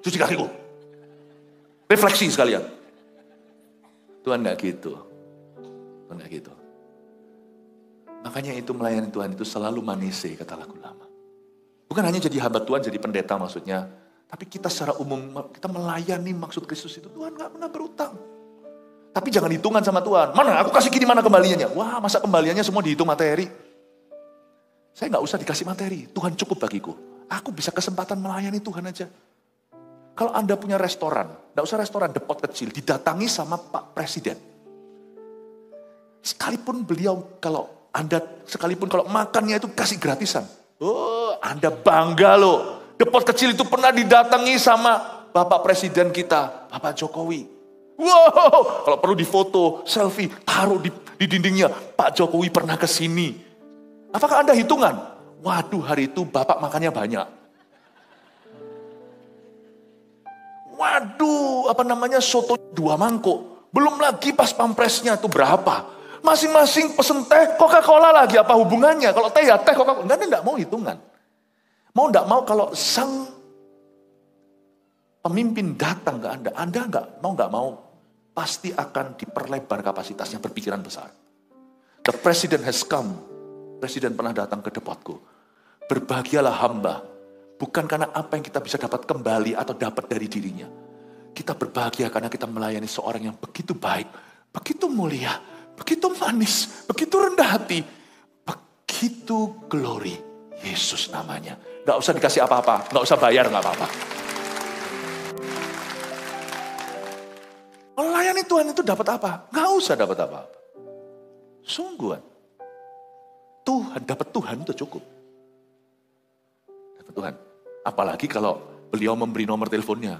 cuci kakiku. Refleksi sekalian. Tuhan gak gitu. Tuhan gak gitu. Makanya itu melayani Tuhan itu selalu manise, kata lagu lama. Bukan hanya jadi hamba Tuhan, jadi pendeta maksudnya. Tapi kita secara umum, kita melayani maksud Kristus itu. Tuhan gak pernah berutang. Tapi jangan hitungan sama Tuhan. Mana, aku kasih gini, mana kembaliannya? Wah, masa kembaliannya semua dihitung materi? Saya gak usah dikasih materi. Tuhan cukup bagiku. Aku bisa kesempatan melayani Tuhan aja. Kalau Anda punya restoran, gak usah restoran depot kecil, didatangi sama Pak Presiden. Sekalipun sekalipun kalau makannya itu kasih gratisan. Oh, Anda bangga loh. Depot kecil itu pernah didatangi sama Bapak Presiden kita, Bapak Jokowi. Wow, kalau perlu difoto, selfie, taruh di dindingnya. Pak Jokowi pernah ke sini. Apakah Anda hitungan? Waduh, hari itu Bapak makannya banyak. Waduh, soto 2 mangkok. Belum lagi pas pampresnya tuh berapa. Masing-masing pesen teh, Coca-Cola lagi, apa hubungannya? Kalau teh ya teh, Coca-Cola. Enggak mau hitungan. Mau enggak mau kalau sang pemimpin datang ke Anda enggak mau, pasti akan diperlebar kapasitasnya, berpikiran besar. The president has come. Presiden pernah datang ke depotku. Berbahagialah hamba. Bukan karena apa yang kita bisa dapat kembali atau dapat dari dirinya. Kita berbahagia karena kita melayani seorang yang begitu baik, begitu mulia, begitu manis, begitu rendah hati, begitu glory. Yesus namanya. Gak usah dikasih apa-apa, gak usah bayar, gak apa-apa. Melayani Tuhan itu dapat apa? Gak usah dapat apa-apa. Sungguhan. Dapat Tuhan itu cukup. Dapat Tuhan. Apalagi kalau beliau memberi nomor teleponnya.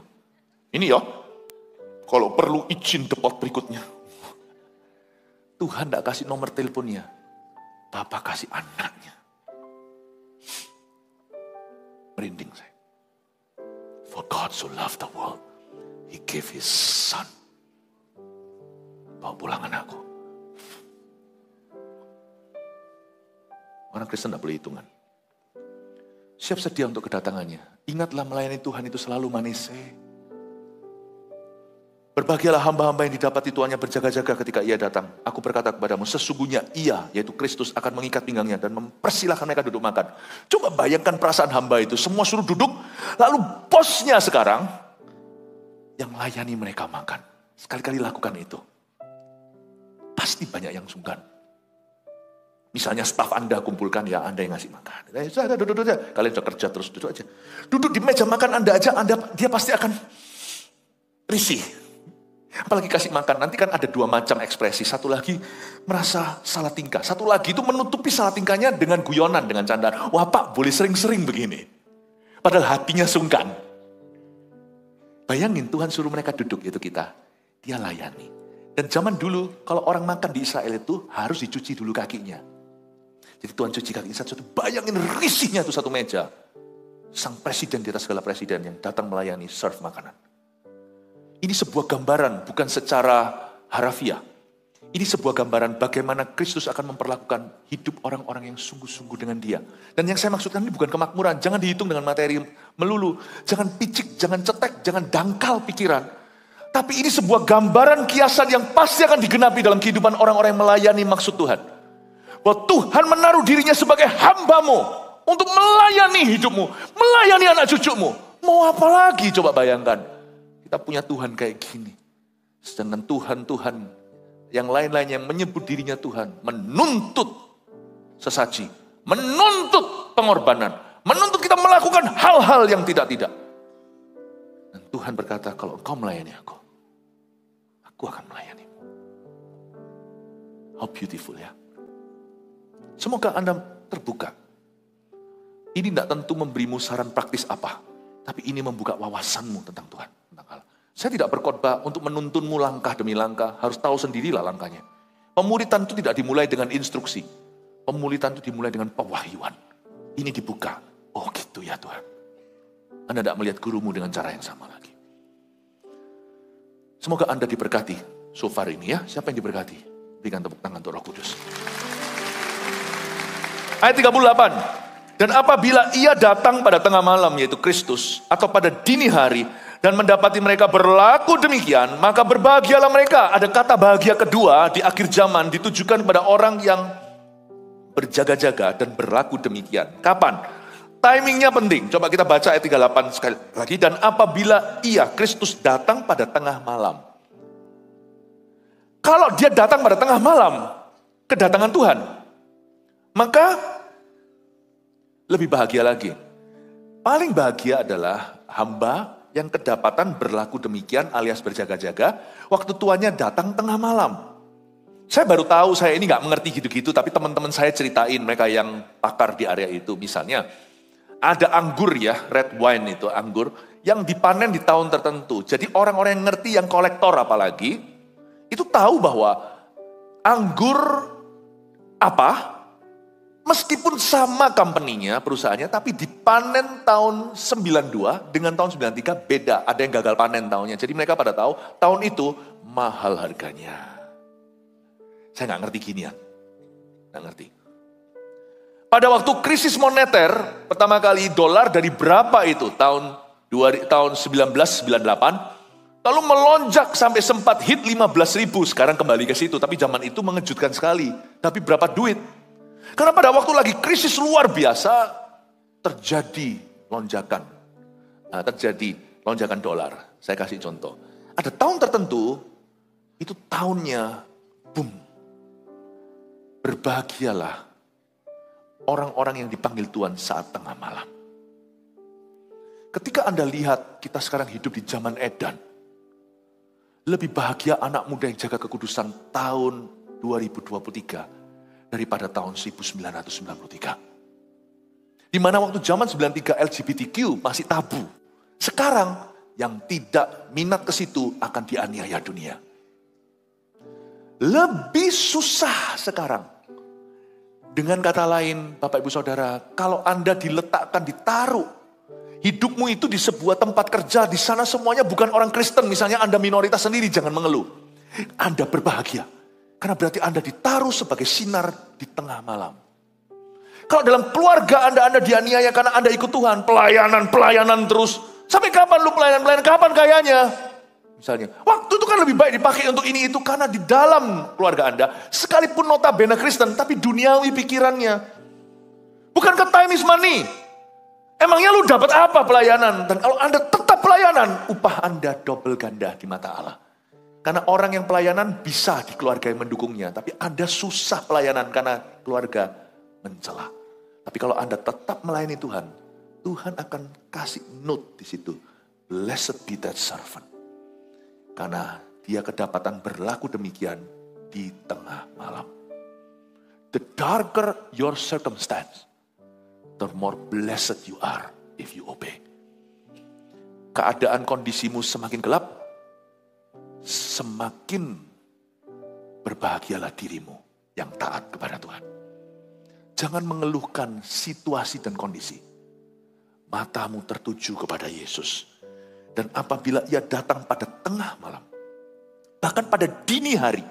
Ini ya, kalau perlu izin depot berikutnya. Tuhan tidak kasih nomor teleponnya. Bapak kasih anaknya. Merinding saya. For God so loved the world, He gave His Son. Bawa pulang anakku. Orang Kristen tidak boleh hitungan. Siap sedia untuk kedatangannya. Ingatlah melayani Tuhan itu selalu manise. Berbahagialah hamba-hamba yang didapati Tuhannya berjaga-jaga ketika ia datang. Aku berkata kepadamu, sesungguhnya ia, yaitu Kristus, akan mengikat pinggangnya dan mempersilahkan mereka duduk makan. Coba bayangkan perasaan hamba itu. Semua suruh duduk, lalu bosnya sekarang yang melayani mereka makan. Sekali-kali lakukan itu. Pasti banyak yang sungkan. Misalnya staf Anda kumpulkan, ya Anda yang ngasih makan. Duduk aja. Kalian sudah kerja terus, duduk aja. Duduk di meja makan Anda aja, dia pasti akan risih. Apalagi kasih makan, nanti kan ada 2 macam ekspresi. Satu lagi merasa salah tingkah. Satu lagi itu menutupi salah tingkahnya dengan guyonan, dengan candaan. Wah Pak, boleh sering-sering begini. Padahal hatinya sungkan. Bayangin Tuhan suruh mereka duduk, itu kita. Dia layani. Dan zaman dulu, kalau orang makan di Israel itu harus dicuci dulu kakinya. Jadi Tuhan cuci kakinya satu-satu. Bayangin risihnya itu satu meja. Sang presiden di atas segala presiden yang datang melayani, serve makanan. Ini sebuah gambaran, bukan secara harafiah. Ini sebuah gambaran bagaimana Kristus akan memperlakukan hidup orang-orang yang sungguh-sungguh dengan dia. Dan yang saya maksudkan ini bukan kemakmuran. Jangan dihitung dengan materi melulu. Jangan picik, jangan cetek, jangan dangkal pikiran. Tapi ini sebuah gambaran kiasan yang pasti akan digenapi dalam kehidupan orang-orang yang melayani maksud Tuhan. Bahwa Tuhan menaruh dirinya sebagai hambamu untuk melayani hidupmu, melayani anak cucumu. Mau apa lagi coba bayangkan. Kita punya Tuhan kayak gini. Sedangkan Tuhan-Tuhan yang lain-lain yang menyebut dirinya Tuhan, menuntut sesaji, menuntut pengorbanan, menuntut kita melakukan hal-hal yang tidak-tidak. Dan Tuhan berkata, kalau engkau melayani aku akan melayani. How beautiful ya. Semoga Anda terbuka. Ini tidak tentu memberimu saran praktis apa, tapi ini membuka wawasanmu tentang Tuhan, tentang Allah. Saya tidak berkhotbah untuk menuntunmu langkah demi langkah, harus tahu sendirilah langkahnya. Pemuritan itu tidak dimulai dengan instruksi. Pemuritan itu dimulai dengan pewahyuan. Ini dibuka. Oh gitu ya Tuhan. Anda tidak melihat gurumu dengan cara yang sama lagi. Semoga Anda diberkati so far ini ya. Siapa yang diberkati? Berikan tepuk tangan untuk Roh Kudus. Ayat 38. Dan apabila ia datang pada tengah malam, yaitu Kristus, atau pada dini hari, dan mendapati mereka berlaku demikian, maka berbahagialah mereka. Ada kata bahagia kedua di akhir zaman ditujukan kepada orang yang berjaga-jaga dan berlaku demikian. Kapan? Timingnya penting. Coba kita baca ayat 38 sekali lagi. Dan apabila ia, Kristus, datang pada tengah malam. Kalau dia datang pada tengah malam, kedatangan Tuhan, maka lebih bahagia lagi. Paling bahagia adalah hamba yang kedapatan berlaku demikian alias berjaga-jaga waktu tuannya datang tengah malam. Saya baru tahu, saya ini gak mengerti gitu-gitu, tapi teman-teman saya ceritain, mereka yang pakar di area itu. Misalnya, ada anggur ya, red wine itu, anggur, yang dipanen di tahun tertentu. Jadi orang-orang yang ngerti, yang kolektor apalagi, itu tahu bahwa anggur apa, meskipun sama company-nya, perusahaannya, tapi dipanen tahun 92 dengan tahun 93 beda. Ada yang gagal panen tahunnya. Jadi mereka pada tahu, tahun itu mahal harganya. Saya nggak ngerti ginian. Nggak ngerti. Pada waktu krisis moneter, pertama kali dolar dari berapa itu? Tahun 1998, lalu melonjak sampai sempat hit 15.000. Sekarang kembali ke situ, tapi zaman itu mengejutkan sekali. Tapi berapa duit? Karena pada waktu lagi krisis luar biasa, terjadi lonjakan. Nah, terjadi lonjakan dolar. Saya kasih contoh. Ada tahun tertentu, itu tahunnya, boom. Berbahagialah orang-orang yang dipanggil Tuhan saat tengah malam. Ketika Anda lihat kita sekarang hidup di zaman edan, lebih bahagia anak muda yang jaga kekudusan tahun 2023 daripada tahun 1993. Di mana waktu zaman 93 LGBTQ masih tabu. Sekarang yang tidak minat ke situ akan dianiaya dunia. Lebih susah sekarang. Dengan kata lain, Bapak Ibu Saudara, kalau Anda diletakkan, ditaruh, hidupmu itu di sebuah tempat kerja, di sana semuanya bukan orang Kristen, misalnya Anda minoritas sendiri, jangan mengeluh. Anda berbahagia, karena berarti Anda ditaruh sebagai sinar di tengah malam. Kalau dalam keluarga Anda dianiaya karena Anda ikut Tuhan, pelayanan terus. Sampai kapan lu pelayanan, kapan kayanya? Misalnya, waktu itu kan lebih baik dipakai untuk ini itu karena di dalam keluarga Anda, sekalipun notabene Kristen, tapi duniawi pikirannya. Bukankah time is money? Emangnya lu dapat apa pelayanan? Dan kalau Anda tetap pelayanan, upah Anda double ganda di mata Allah. Karena orang yang pelayanan bisa di keluarga yang mendukungnya, tapi Anda susah pelayanan karena keluarga mencela. Tapi kalau Anda tetap melayani Tuhan, Tuhan akan kasih note di situ. Blessed be that servant. Karena dia kedapatan berlaku demikian di tengah malam. The darker your circumstance, the more blessed you are if you obey. Keadaan kondisimu semakin gelap, semakin berbahagialah dirimu yang taat kepada Tuhan. Jangan mengeluhkan situasi dan kondisi. Matamu tertuju kepada Yesus. Dan apabila ia datang pada tengah malam, bahkan pada dini hari,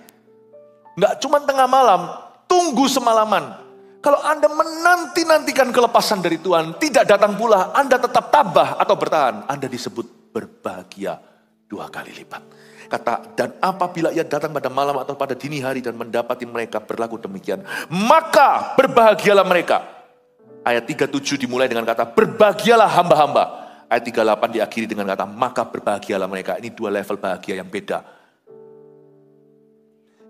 nggak cuma tengah malam, tunggu semalaman. Kalau Anda menanti-nantikan kelepasan dari Tuhan, tidak datang pula, Anda tetap tabah atau bertahan, Anda disebut berbahagia 2 kali lipat. Kata, dan apabila ia datang pada malam atau pada dini hari dan mendapati mereka berlaku demikian, maka berbahagialah mereka. Ayat 37 dimulai dengan kata, berbahagialah hamba-hamba. Ayat 38 diakhiri dengan kata, maka berbahagialah mereka. Ini 2 level bahagia yang beda.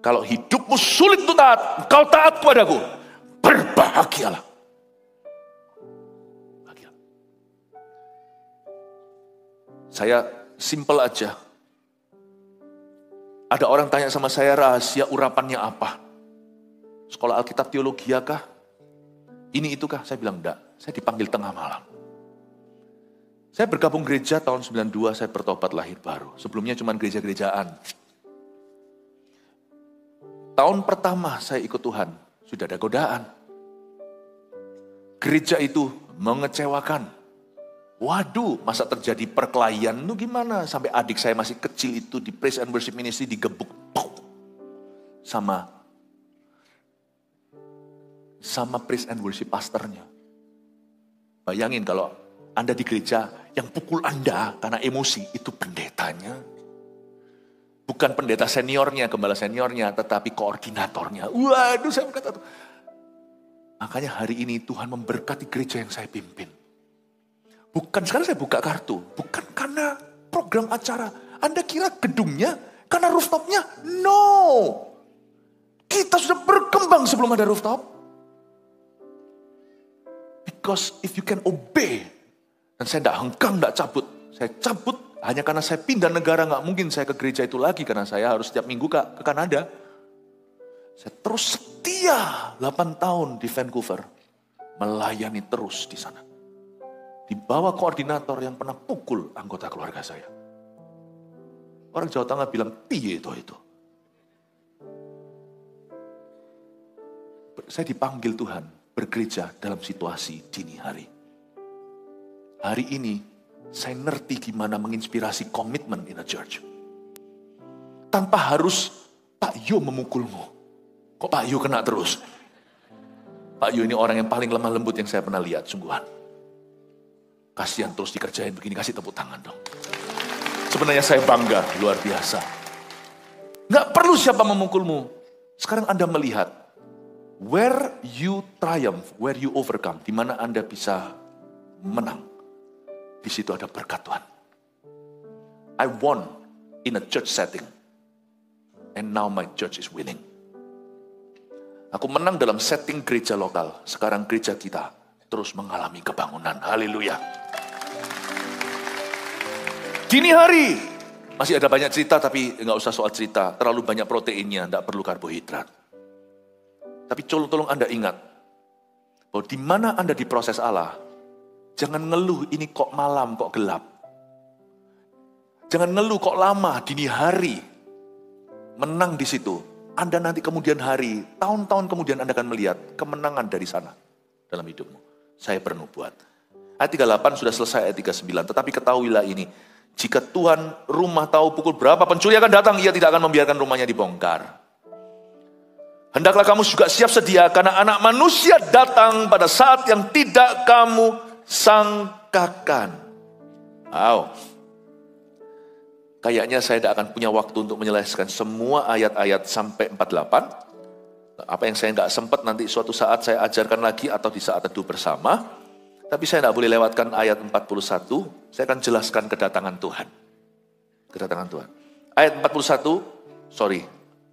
Kalau hidupmu sulit untuk taat, kau taat kepadaku, berbahagialah. Bahagia. Saya simple aja. Ada orang tanya sama saya, rahasia urapannya apa? Sekolah Alkitab Teologia kah? Ini itu kah? Saya bilang enggak. Saya dipanggil tengah malam. Saya bergabung gereja tahun 92, saya bertobat lahir baru. Sebelumnya cuma gereja-gerejaan. Tahun pertama saya ikut Tuhan, sudah ada godaan. Gereja itu mengecewakan. Waduh, masa terjadi perkelahian itu gimana? Sampai adik saya masih kecil itu di Praise and Worship Ministry digebuk sama Praise and Worship pastornya. Bayangin kalau Anda di gereja, yang pukul Anda karena emosi itu pendetanya. Bukan pendeta seniornya, gembala seniornya, tetapi koordinatornya. Waduh, saya berkata, makanya hari ini Tuhan memberkati gereja yang saya pimpin. Bukan sekarang saya buka kartu, bukan karena program acara. Anda kira gedungnya karena rooftopnya? No. Kita sudah berkembang sebelum ada rooftop. Because if you can obey, dan saya tidak hengkang, tidak cabut. Saya cabut hanya karena saya pindah negara, nggak mungkin saya ke gereja itu lagi karena saya harus setiap minggu ke Kanada. Saya terus setia 8 tahun di Vancouver, melayani terus di sana. Di bawah koordinator yang pernah pukul anggota keluarga saya. Orang Jawa Tengah bilang, piye itu. Saya dipanggil Tuhan bergereja dalam situasi dini hari. Hari ini, saya ngerti gimana menginspirasi komitmen in a church. Tanpa harus Pak Yo memukulmu. Kok Pak Yo kena terus? Pak Yo ini orang yang paling lemah lembut yang saya pernah lihat, sungguhan. Kasihan terus dikerjain begini, kasih tepuk tangan dong. Sebenarnya saya bangga, luar biasa. Nggak perlu siapa memukulmu. Sekarang Anda melihat, where you triumph, where you overcome, di mana Anda bisa menang. Di situ ada berkat Tuhan. I won in a church setting. And now my church is winning. Aku menang dalam setting gereja lokal. Sekarang gereja kita terus mengalami kebangunan. Haleluya. Dini hari. Masih ada banyak cerita tapi nggak usah soal cerita. Terlalu banyak proteinnya, nggak perlu karbohidrat. Tapi tolong Anda ingat. Bahwa di mana Anda diproses Allah. Jangan ngeluh ini kok malam, kok gelap. Jangan ngeluh kok lama, dini hari. Menang di situ. Anda nanti kemudian hari, tahun-tahun kemudian Anda akan melihat kemenangan dari sana dalam hidupmu. Saya bernubuat. Ayat 38 sudah selesai ayat 39. Tetapi ketahuilah ini. Jika Tuhan rumah tahu pukul berapa pencuri akan datang, ia tidak akan membiarkan rumahnya dibongkar. Hendaklah kamu juga siap sedia, karena anak manusia datang pada saat yang tidak kamu sangkakan. Wow. Kayaknya saya tidak akan punya waktu untuk menyelesaikan semua ayat-ayat sampai 48. Apa yang saya nggak sempat nanti suatu saat saya ajarkan lagi atau di saat teduh bersama. Tapi saya tidak boleh lewatkan ayat 41. Saya akan jelaskan kedatangan Tuhan. Kedatangan Tuhan. Ayat 41,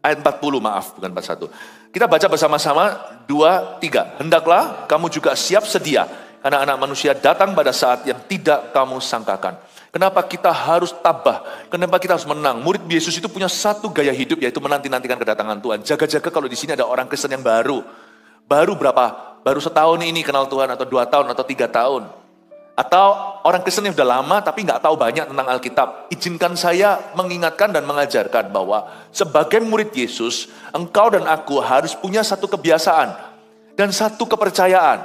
ayat 40 maaf, bukan 41. Kita baca bersama-sama 2, 3. Hendaklah kamu juga siap sedia, karena anak manusia datang pada saat yang tidak kamu sangkakan. Kenapa kita harus tabah? Kenapa kita harus menang? Murid Yesus itu punya satu gaya hidup, yaitu menanti-nantikan kedatangan Tuhan. Jaga-jaga kalau di sini ada orang Kristen yang baru. Baru berapa? Baru setahun ini kenal Tuhan, atau 2 tahun, atau 3 tahun. Atau orang Kristen yang sudah lama tapi nggak tahu banyak tentang Alkitab. Izinkan saya mengingatkan dan mengajarkan bahwa sebagai murid Yesus, engkau dan aku harus punya satu kebiasaan dan satu kepercayaan.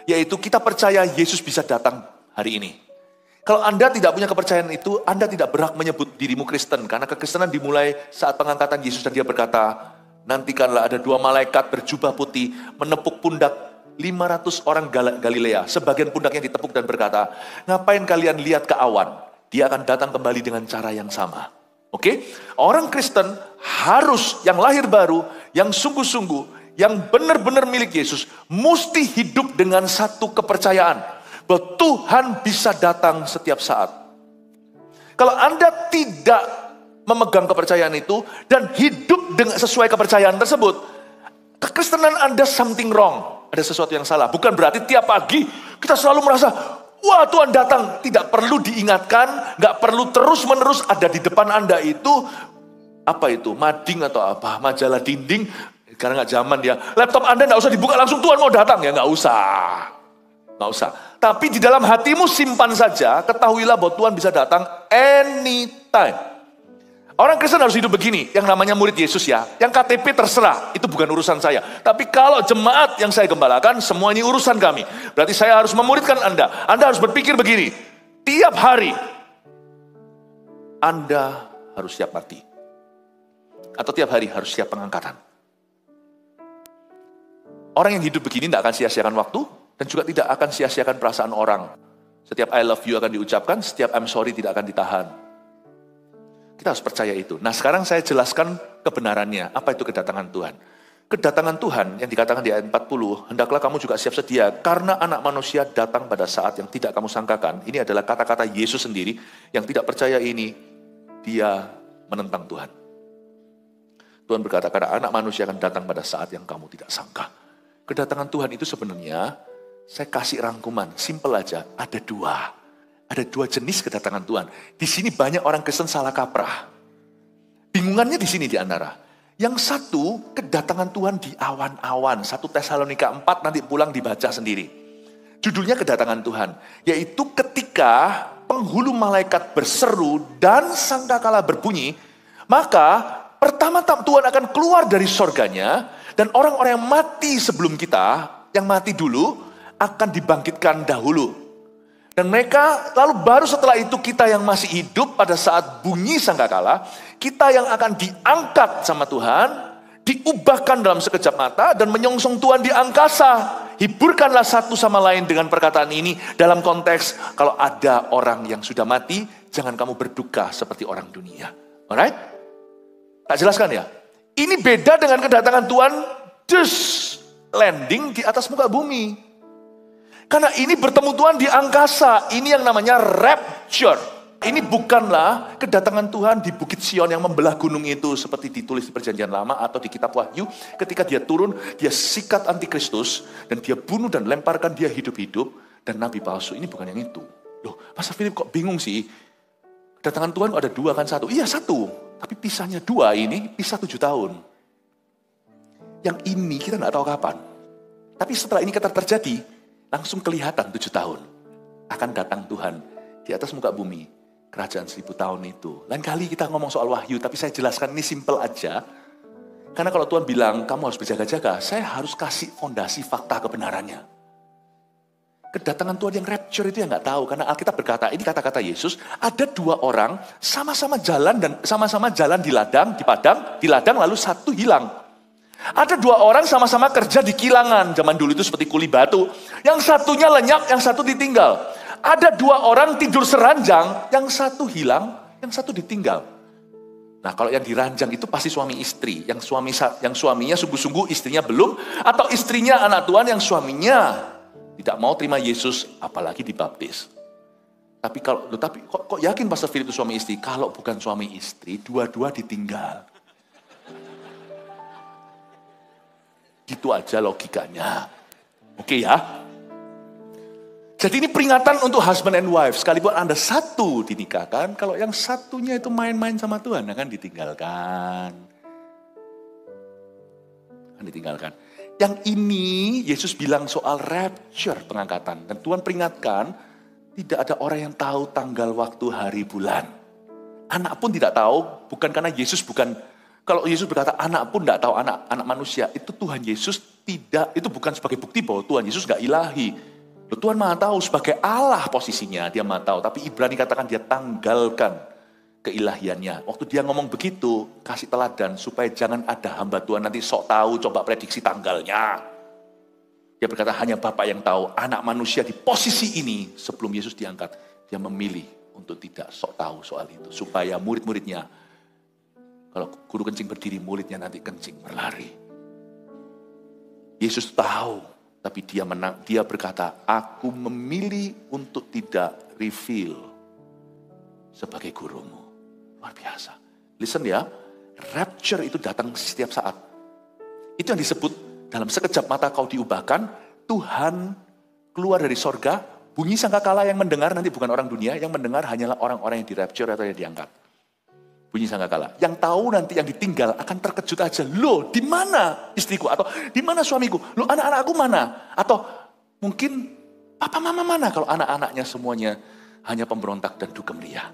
Yaitu kita percaya Yesus bisa datang hari ini. Kalau Anda tidak punya kepercayaan itu, Anda tidak berhak menyebut dirimu Kristen. Karena kekristenan dimulai saat pengangkatan Yesus dan dia berkata, nantikanlah ada 2 malaikat berjubah putih menepuk pundak 500 orang Galilea. Sebagian pundaknya ditepuk dan berkata, ngapain kalian lihat ke awan? Dia akan datang kembali dengan cara yang sama. Oke? Orang Kristen harus yang lahir baru, yang sungguh-sungguh, yang benar-benar milik Yesus, mesti hidup dengan satu kepercayaan. Bahwa Tuhan bisa datang setiap saat. Kalau Anda tidak memegang kepercayaan itu dan hidup dengan sesuai kepercayaan tersebut, kekristenan Anda something wrong. Ada sesuatu yang salah. Bukan berarti tiap pagi kita selalu merasa, wah Tuhan datang. Tidak perlu diingatkan, gak perlu terus-menerus ada di depan Anda itu, apa itu, mading atau apa, majalah dinding, karena gak zaman dia. Laptop Anda gak usah dibuka langsung Tuhan mau datang, ya gak usah. Gak usah. Tapi di dalam hatimu simpan saja, ketahuilah bahwa Tuhan bisa datang anytime. Orang Kristen harus hidup begini, yang namanya murid Yesus ya. Yang KTP terserah, itu bukan urusan saya. Tapi kalau jemaat yang saya gembalakan, semua ini urusan kami. Berarti saya harus memuridkan Anda. Anda harus berpikir begini, tiap hari Anda harus siap mati. Atau tiap hari harus siap pengangkatan. Orang yang hidup begini tidak akan sia-siakan waktu, dan juga tidak akan sia-siakan perasaan orang. Setiap I love you akan diucapkan, setiap I'm sorry tidak akan ditahan. Kita harus percaya itu. Nah sekarang saya jelaskan kebenarannya. Apa itu kedatangan Tuhan? Kedatangan Tuhan yang dikatakan di ayat 40, hendaklah kamu juga siap sedia, karena anak manusia datang pada saat yang tidak kamu sangkakan. Ini adalah kata-kata Yesus sendiri, yang tidak percaya ini, dia menentang Tuhan. Tuhan berkata, karena anak manusia akan datang pada saat yang kamu tidak sangka. Kedatangan Tuhan itu sebenarnya, saya kasih rangkuman, simple aja, ada dua. Ada dua jenis kedatangan Tuhan. Di sini banyak orang Kristen salah kaprah. Bingungannya di sini di antara. Yang satu, kedatangan Tuhan di awan-awan. 1 Tesalonika 4 nanti pulang dibaca sendiri. Judulnya kedatangan Tuhan. Yaitu ketika penghulu malaikat berseru dan sangkakala berbunyi, maka pertama Tuhan akan keluar dari sorganya, dan orang-orang yang mati sebelum kita, yang mati dulu, akan dibangkitkan dahulu. Dan mereka, lalu baru setelah itu kita yang masih hidup pada saat bunyi sangkakala, kita yang akan diangkat sama Tuhan, diubahkan dalam sekejap mata, dan menyongsong Tuhan di angkasa. Hiburkanlah satu sama lain dengan perkataan ini, dalam konteks, kalau ada orang yang sudah mati, jangan kamu berduka seperti orang dunia. Alright? Tak jelaskan ya? Ini beda dengan kedatangan Tuhan, landing di atas muka bumi. Karena ini bertemu Tuhan di angkasa. Ini yang namanya rapture. Ini bukanlah kedatangan Tuhan di Bukit Sion yang membelah gunung itu. Seperti ditulis di Perjanjian Lama atau di Kitab Wahyu. Ketika dia turun, dia sikat antikristus. Dan dia bunuh dan lemparkan dia hidup-hidup. Dan nabi palsu. Ini bukan yang itu. Loh, Pastor Philip kok bingung sih? Kedatangan Tuhan ada dua kan satu? Iya satu. Tapi pisahnya dua ini, pisah 7 tahun. Yang ini kita nggak tahu kapan. Tapi setelah ini kata terjadi, langsung kelihatan 7 tahun. Akan datang Tuhan di atas muka bumi. Kerajaan 1000 tahun itu. Lain kali kita ngomong soal wahyu. Tapi saya jelaskan ini simple aja. Karena kalau Tuhan bilang kamu harus berjaga-jaga. Saya harus kasih fondasi fakta kebenarannya. Kedatangan Tuhan yang rapture itu yang gak tahu. Karena Alkitab berkata, ini kata-kata Yesus. Ada dua orang sama-sama jalan di ladang, di padang. Di ladang lalu satu hilang. Ada dua orang sama-sama kerja di kilangan. Zaman dulu itu seperti kuli batu. Yang satunya lenyap, yang satu ditinggal. Ada dua orang tidur seranjang. Yang satu hilang, yang satu ditinggal. Nah kalau yang diranjang itu pasti suami istri. Yang suaminya sungguh-sungguh, istrinya belum. Atau istrinya anak Tuhan yang suaminya tidak mau terima Yesus, apalagi dibaptis. Tapi kok yakin Pastor Philip itu suami istri? Kalau bukan suami istri, dua-dua ditinggal. Gitu aja logikanya. Oke ya. Jadi ini peringatan untuk husband and wife. Sekalipun Anda satu dinikahkan, kalau yang satunya itu main-main sama Tuhan, akan ditinggalkan. Yang ini Yesus bilang soal rapture, pengangkatan. Dan Tuhan peringatkan, tidak ada orang yang tahu tanggal, waktu, hari, bulan. Anak pun tidak tahu, bukan karena Yesus bukan. Kalau Yesus berkata anak pun tidak tahu, anak manusia, itu Tuhan Yesus tidak, itu bukan sebagai bukti bahwa Tuhan Yesus gak ilahi. Tuhan maha tahu sebagai Allah posisinya, dia maha tahu. Tapi Ibrani katakan dia tanggalkan keilahiannya. Waktu dia ngomong begitu, kasih teladan supaya jangan ada hamba Tuhan nanti sok tahu, coba prediksi tanggalnya. Dia berkata hanya Bapa yang tahu, anak manusia di posisi ini sebelum Yesus diangkat, dia memilih untuk tidak sok tahu soal itu. Supaya murid-muridnya, kalau guru kencing berdiri, muridnya nanti kencing berlari. Yesus tahu, tapi dia berkata, aku memilih untuk tidak reveal sebagai gurumu. Luar biasa. Listen ya, rapture itu datang setiap saat. Itu yang disebut dalam sekejap mata kau diubahkan, Tuhan keluar dari sorga, bunyi sangkakala yang mendengar nanti bukan orang dunia, yang mendengar hanyalah orang-orang yang di rapture atau yang diangkat. Bunyi sangkakala. Yang tahu nanti yang ditinggal akan terkejut aja. Loh, di mana istriku? Atau di mana suamiku? Loh, anak-anakku mana? Atau mungkin papa mama mana? Kalau anak-anaknya semuanya hanya pemberontak dan dugem ria.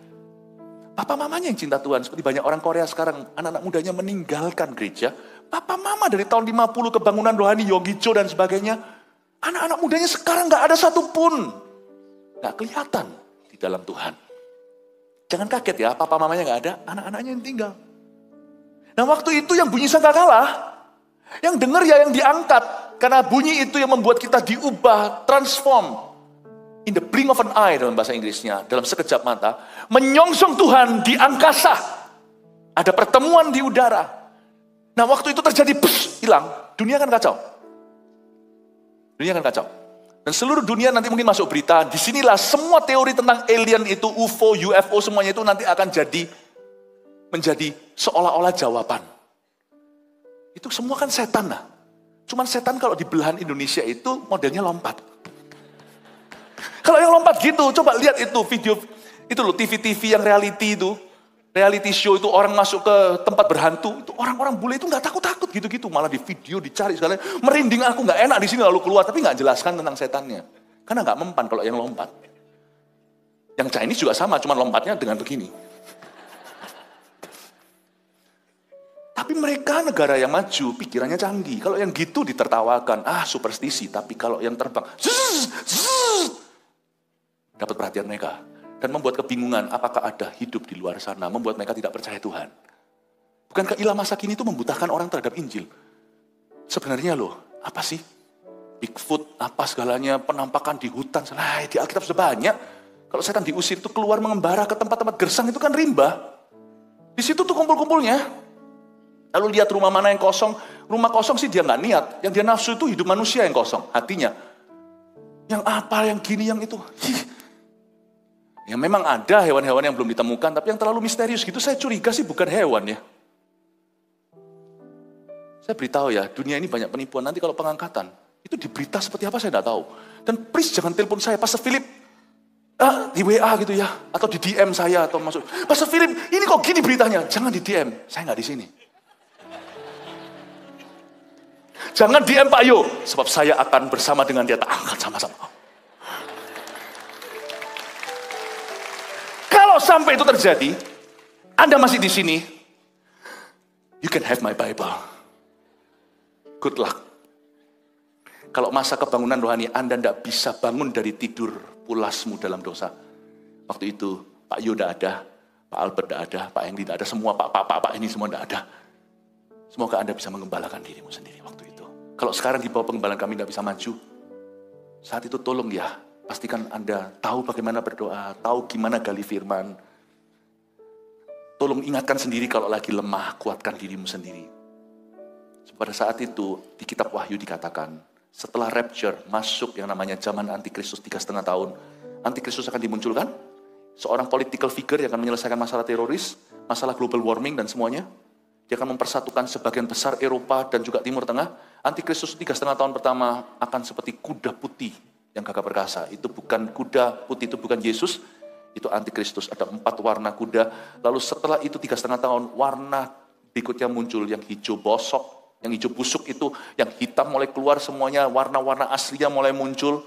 Papa mamanya yang cinta Tuhan. Seperti banyak orang Korea sekarang, anak-anak mudanya meninggalkan gereja. Papa mama dari tahun 50 kebangunan rohani, Yogicho dan sebagainya. Anak-anak mudanya sekarang gak ada satupun. Gak kelihatan di dalam Tuhan. Jangan kaget ya, papa mamanya gak ada, anak-anaknya yang tinggal. Nah waktu itu yang bunyi sangkakala, yang dengar ya yang diangkat. Karena bunyi itu yang membuat kita diubah, transform. In the blink of an eye dalam bahasa Inggrisnya, dalam sekejap mata, menyongsong Tuhan di angkasa. Ada pertemuan di udara. Nah waktu itu terjadi, hilang. Dunia kan kacau. Dunia kan kacau. Dan seluruh dunia nanti mungkin masuk berita, disinilah semua teori tentang alien itu, UFO, UFO, semuanya itu nanti akan menjadi seolah-olah jawaban. Itu semua kan setan lah. Cuman setan kalau di belahan Indonesia itu modelnya lompat. Kalau yang lompat gitu, coba lihat itu video, itu loh TV-TV yang reality itu, reality show itu orang masuk ke tempat berhantu, itu orang-orang bule itu nggak takut-takut gitu-gitu, malah di video dicari sekalian, merinding aku nggak enak di sini lalu keluar, tapi nggak jelaskan tentang setannya, karena nggak mempan kalau yang lompat. Yang Chinese juga sama, cuma lompatnya dengan begini. Tapi mereka negara yang maju, pikirannya canggih. Kalau yang gitu ditertawakan, superstisi. Tapi kalau yang terbang, dapat perhatian mereka. Dan membuat kebingungan, apakah ada hidup di luar sana. Membuat mereka tidak percaya Tuhan. Bukankah ilah masa kini itu membutahkan orang terhadap Injil? Sebenarnya loh, apa sih? Bigfoot, apa segalanya, penampakan di hutan. Di Alkitab sudah banyak. Kalau setan diusir itu keluar mengembara ke tempat-tempat gersang, itu kan rimba. Di situ tuh kumpul-kumpulnya. Lalu lihat rumah mana yang kosong. Rumah kosong sih dia nggak niat. Yang dia nafsu itu hidup manusia yang kosong. Hatinya. Yang apa, yang gini, yang itu. Ya memang ada hewan-hewan yang belum ditemukan, tapi yang terlalu misterius gitu, saya curiga sih bukan hewan ya. Saya beritahu ya, dunia ini banyak penipuan. Nanti kalau pengangkatan, itu di berita seperti apa saya tidak tahu. Dan please jangan telepon saya, Pastor Philip, di WA gitu ya, atau di DM saya, atau masuk, Pastor Philip, ini kok gini beritanya. Jangan di DM, saya nggak di sini. Jangan DM Pak Yo, sebab saya akan bersama dengan dia, tak angkat sama-sama. Kalau sampai itu terjadi, Anda masih di sini, you can have my Bible. Good luck. Kalau masa kebangunan rohani Anda tidak bisa bangun dari tidur pulasmu dalam dosa. Waktu itu Pak Yo tidak ada, Pak Albert tidak ada, Pak Hendy tidak ada, semua Pak ini semua tidak ada. Semoga Anda bisa mengembalakan dirimu sendiri waktu itu. Kalau sekarang di bawah pengembalaan kami tidak bisa maju, saat itu tolong ya, pastikan Anda tahu bagaimana berdoa, tahu gimana gali firman. Tolong ingatkan sendiri kalau lagi lemah, kuatkan dirimu sendiri. Pada saat itu, di kitab Wahyu dikatakan, setelah rapture, masuk yang namanya zaman Antikristus 3,5 tahun. Antikristus akan dimunculkan, seorang political figure yang akan menyelesaikan masalah teroris, masalah global warming dan semuanya. Dia akan mempersatukan sebagian besar Eropa dan juga Timur Tengah. Antikristus 3,5 tahun pertama akan seperti kuda putih yang gagah perkasa. Itu bukan kuda putih, itu bukan Yesus. Itu Antikristus, ada 4 warna kuda. Lalu setelah itu 3,5 tahun, warna berikutnya muncul yang hijau bosok, yang hijau busuk itu, yang hitam mulai keluar semuanya, warna-warna aslinya mulai muncul.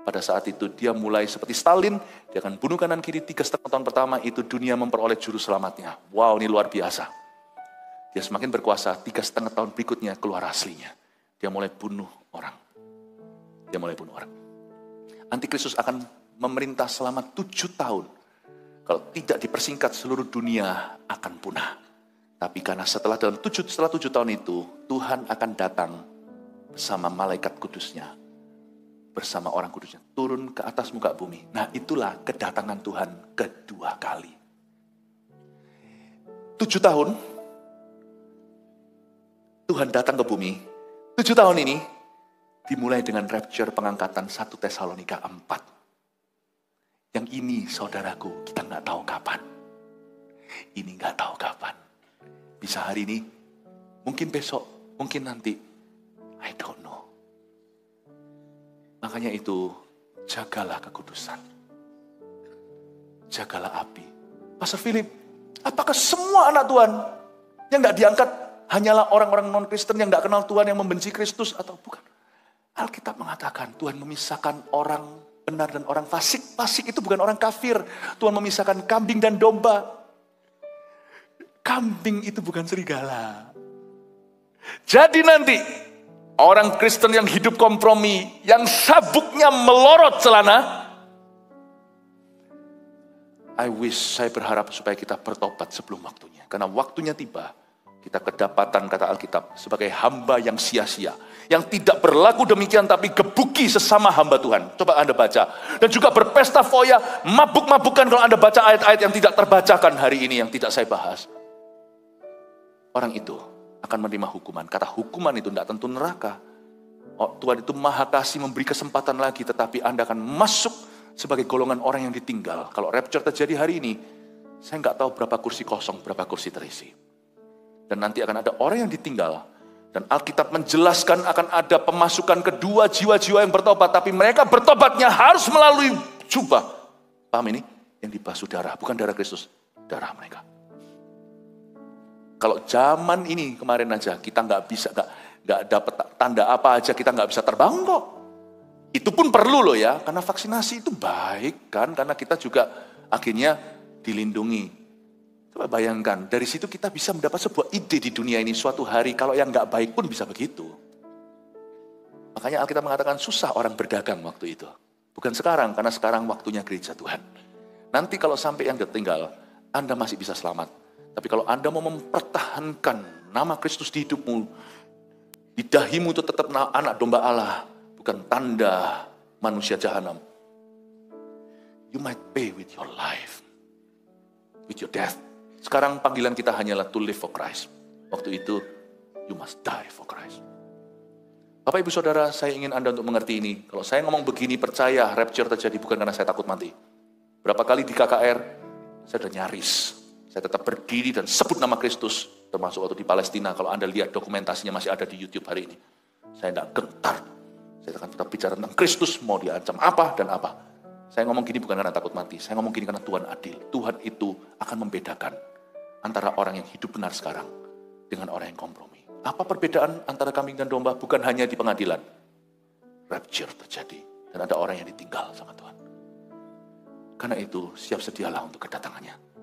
Pada saat itu dia mulai seperti Stalin, dia akan bunuh kanan kiri 3,5 tahun pertama, itu dunia memperoleh juru selamatnya. Wow, ini luar biasa. Dia semakin berkuasa, 3,5 tahun berikutnya keluar aslinya. Dia mulai bunuh orang. Antikristus akan memerintah selama 7 tahun. Kalau tidak dipersingkat, seluruh dunia akan punah. Tapi karena setelah 7 tahun itu, Tuhan akan datang bersama malaikat kudusnya, bersama orang kudusnya, turun ke atas muka bumi. Nah itulah kedatangan Tuhan kedua kali. 7 tahun, Tuhan datang ke bumi. 7 tahun ini dimulai dengan rapture pengangkatan 1 Tesalonika 4. Yang ini saudaraku, kita nggak tahu kapan. Ini nggak tahu kapan. Bisa hari ini, mungkin besok, mungkin nanti. I don't know. Makanya itu, jagalah kekudusan. Jagalah api. Pastor Philip, apakah semua anak Tuhan yang nggak diangkat hanyalah orang-orang non-Kristen yang gak kenal Tuhan, yang membenci Kristus, atau bukan? Alkitab mengatakan Tuhan memisahkan orang benar dan orang fasik. Fasik itu bukan orang kafir. Tuhan memisahkan kambing dan domba. kambing itu bukan serigala. Jadi nanti orang Kristen yang hidup kompromi, yang sabuknya melorot celana, saya berharap supaya kita bertobat sebelum waktunya. Karena waktunya tiba, kita kedapatan kata Alkitab sebagai hamba yang sia-sia. Yang tidak berlaku demikian tapi gebuki sesama hamba Tuhan. Coba Anda baca. Dan juga berpesta foya, mabuk-mabukan kalau Anda baca ayat-ayat yang tidak terbacakan hari ini, yang tidak saya bahas. Orang itu akan menerima hukuman. Kata hukuman itu tidak tentu neraka. Tuhan itu maha kasih memberi kesempatan lagi, tetapi Anda akan masuk sebagai golongan orang yang ditinggal. Kalau rapture terjadi hari ini, saya nggak tahu berapa kursi kosong, berapa kursi terisi. Dan nanti akan ada orang yang ditinggal. Dan Alkitab menjelaskan akan ada pemasukan kedua jiwa-jiwa yang bertobat. Tapi mereka bertobatnya harus melalui jubah. Paham ini? Yang dibasuh darah, bukan darah Kristus, darah mereka. Kalau zaman ini kemarin aja, kita nggak dapat tanda apa aja, kita nggak bisa terbang kok. Itu pun perlu loh ya, karena vaksinasi itu baik kan, karena kita juga akhirnya dilindungi. Coba bayangkan, dari situ kita bisa mendapat sebuah ide di dunia ini suatu hari, kalau yang nggak baik pun bisa begitu. Makanya Alkitab mengatakan susah orang berdagang waktu itu. Bukan sekarang, karena sekarang waktunya gereja Tuhan. Nanti kalau sampai yang tertinggal, Anda masih bisa selamat. Tapi kalau Anda mau mempertahankan nama Kristus di hidupmu, di dahimu itu tetap anak domba Allah, bukan tanda manusia jahanam. You might pay with your life, with your death. Sekarang panggilan kita hanyalah to live for Christ. Waktu itu, you must die for Christ. Bapak Ibu Saudara, saya ingin Anda untuk mengerti ini. Kalau saya ngomong begini, percaya rapture terjadi bukan karena saya takut mati. Berapa kali di KKR, saya sudah nyaris. Saya tetap berdiri dan sebut nama Kristus. Termasuk waktu di Palestina, kalau Anda lihat dokumentasinya masih ada di YouTube hari ini. Saya tidak gentar. Saya akan tetap bicara tentang Kristus, mau diancam apa dan apa. Saya ngomong gini bukan karena takut mati. Saya ngomong gini karena Tuhan adil. Tuhan itu akan membedakan antara orang yang hidup benar sekarang dengan orang yang kompromi. Apa perbedaan antara kambing dan domba? Bukan hanya di pengadilan. Rapture terjadi. Dan ada orang yang ditinggal sama Tuhan. Karena itu siap sedialah untuk kedatangannya.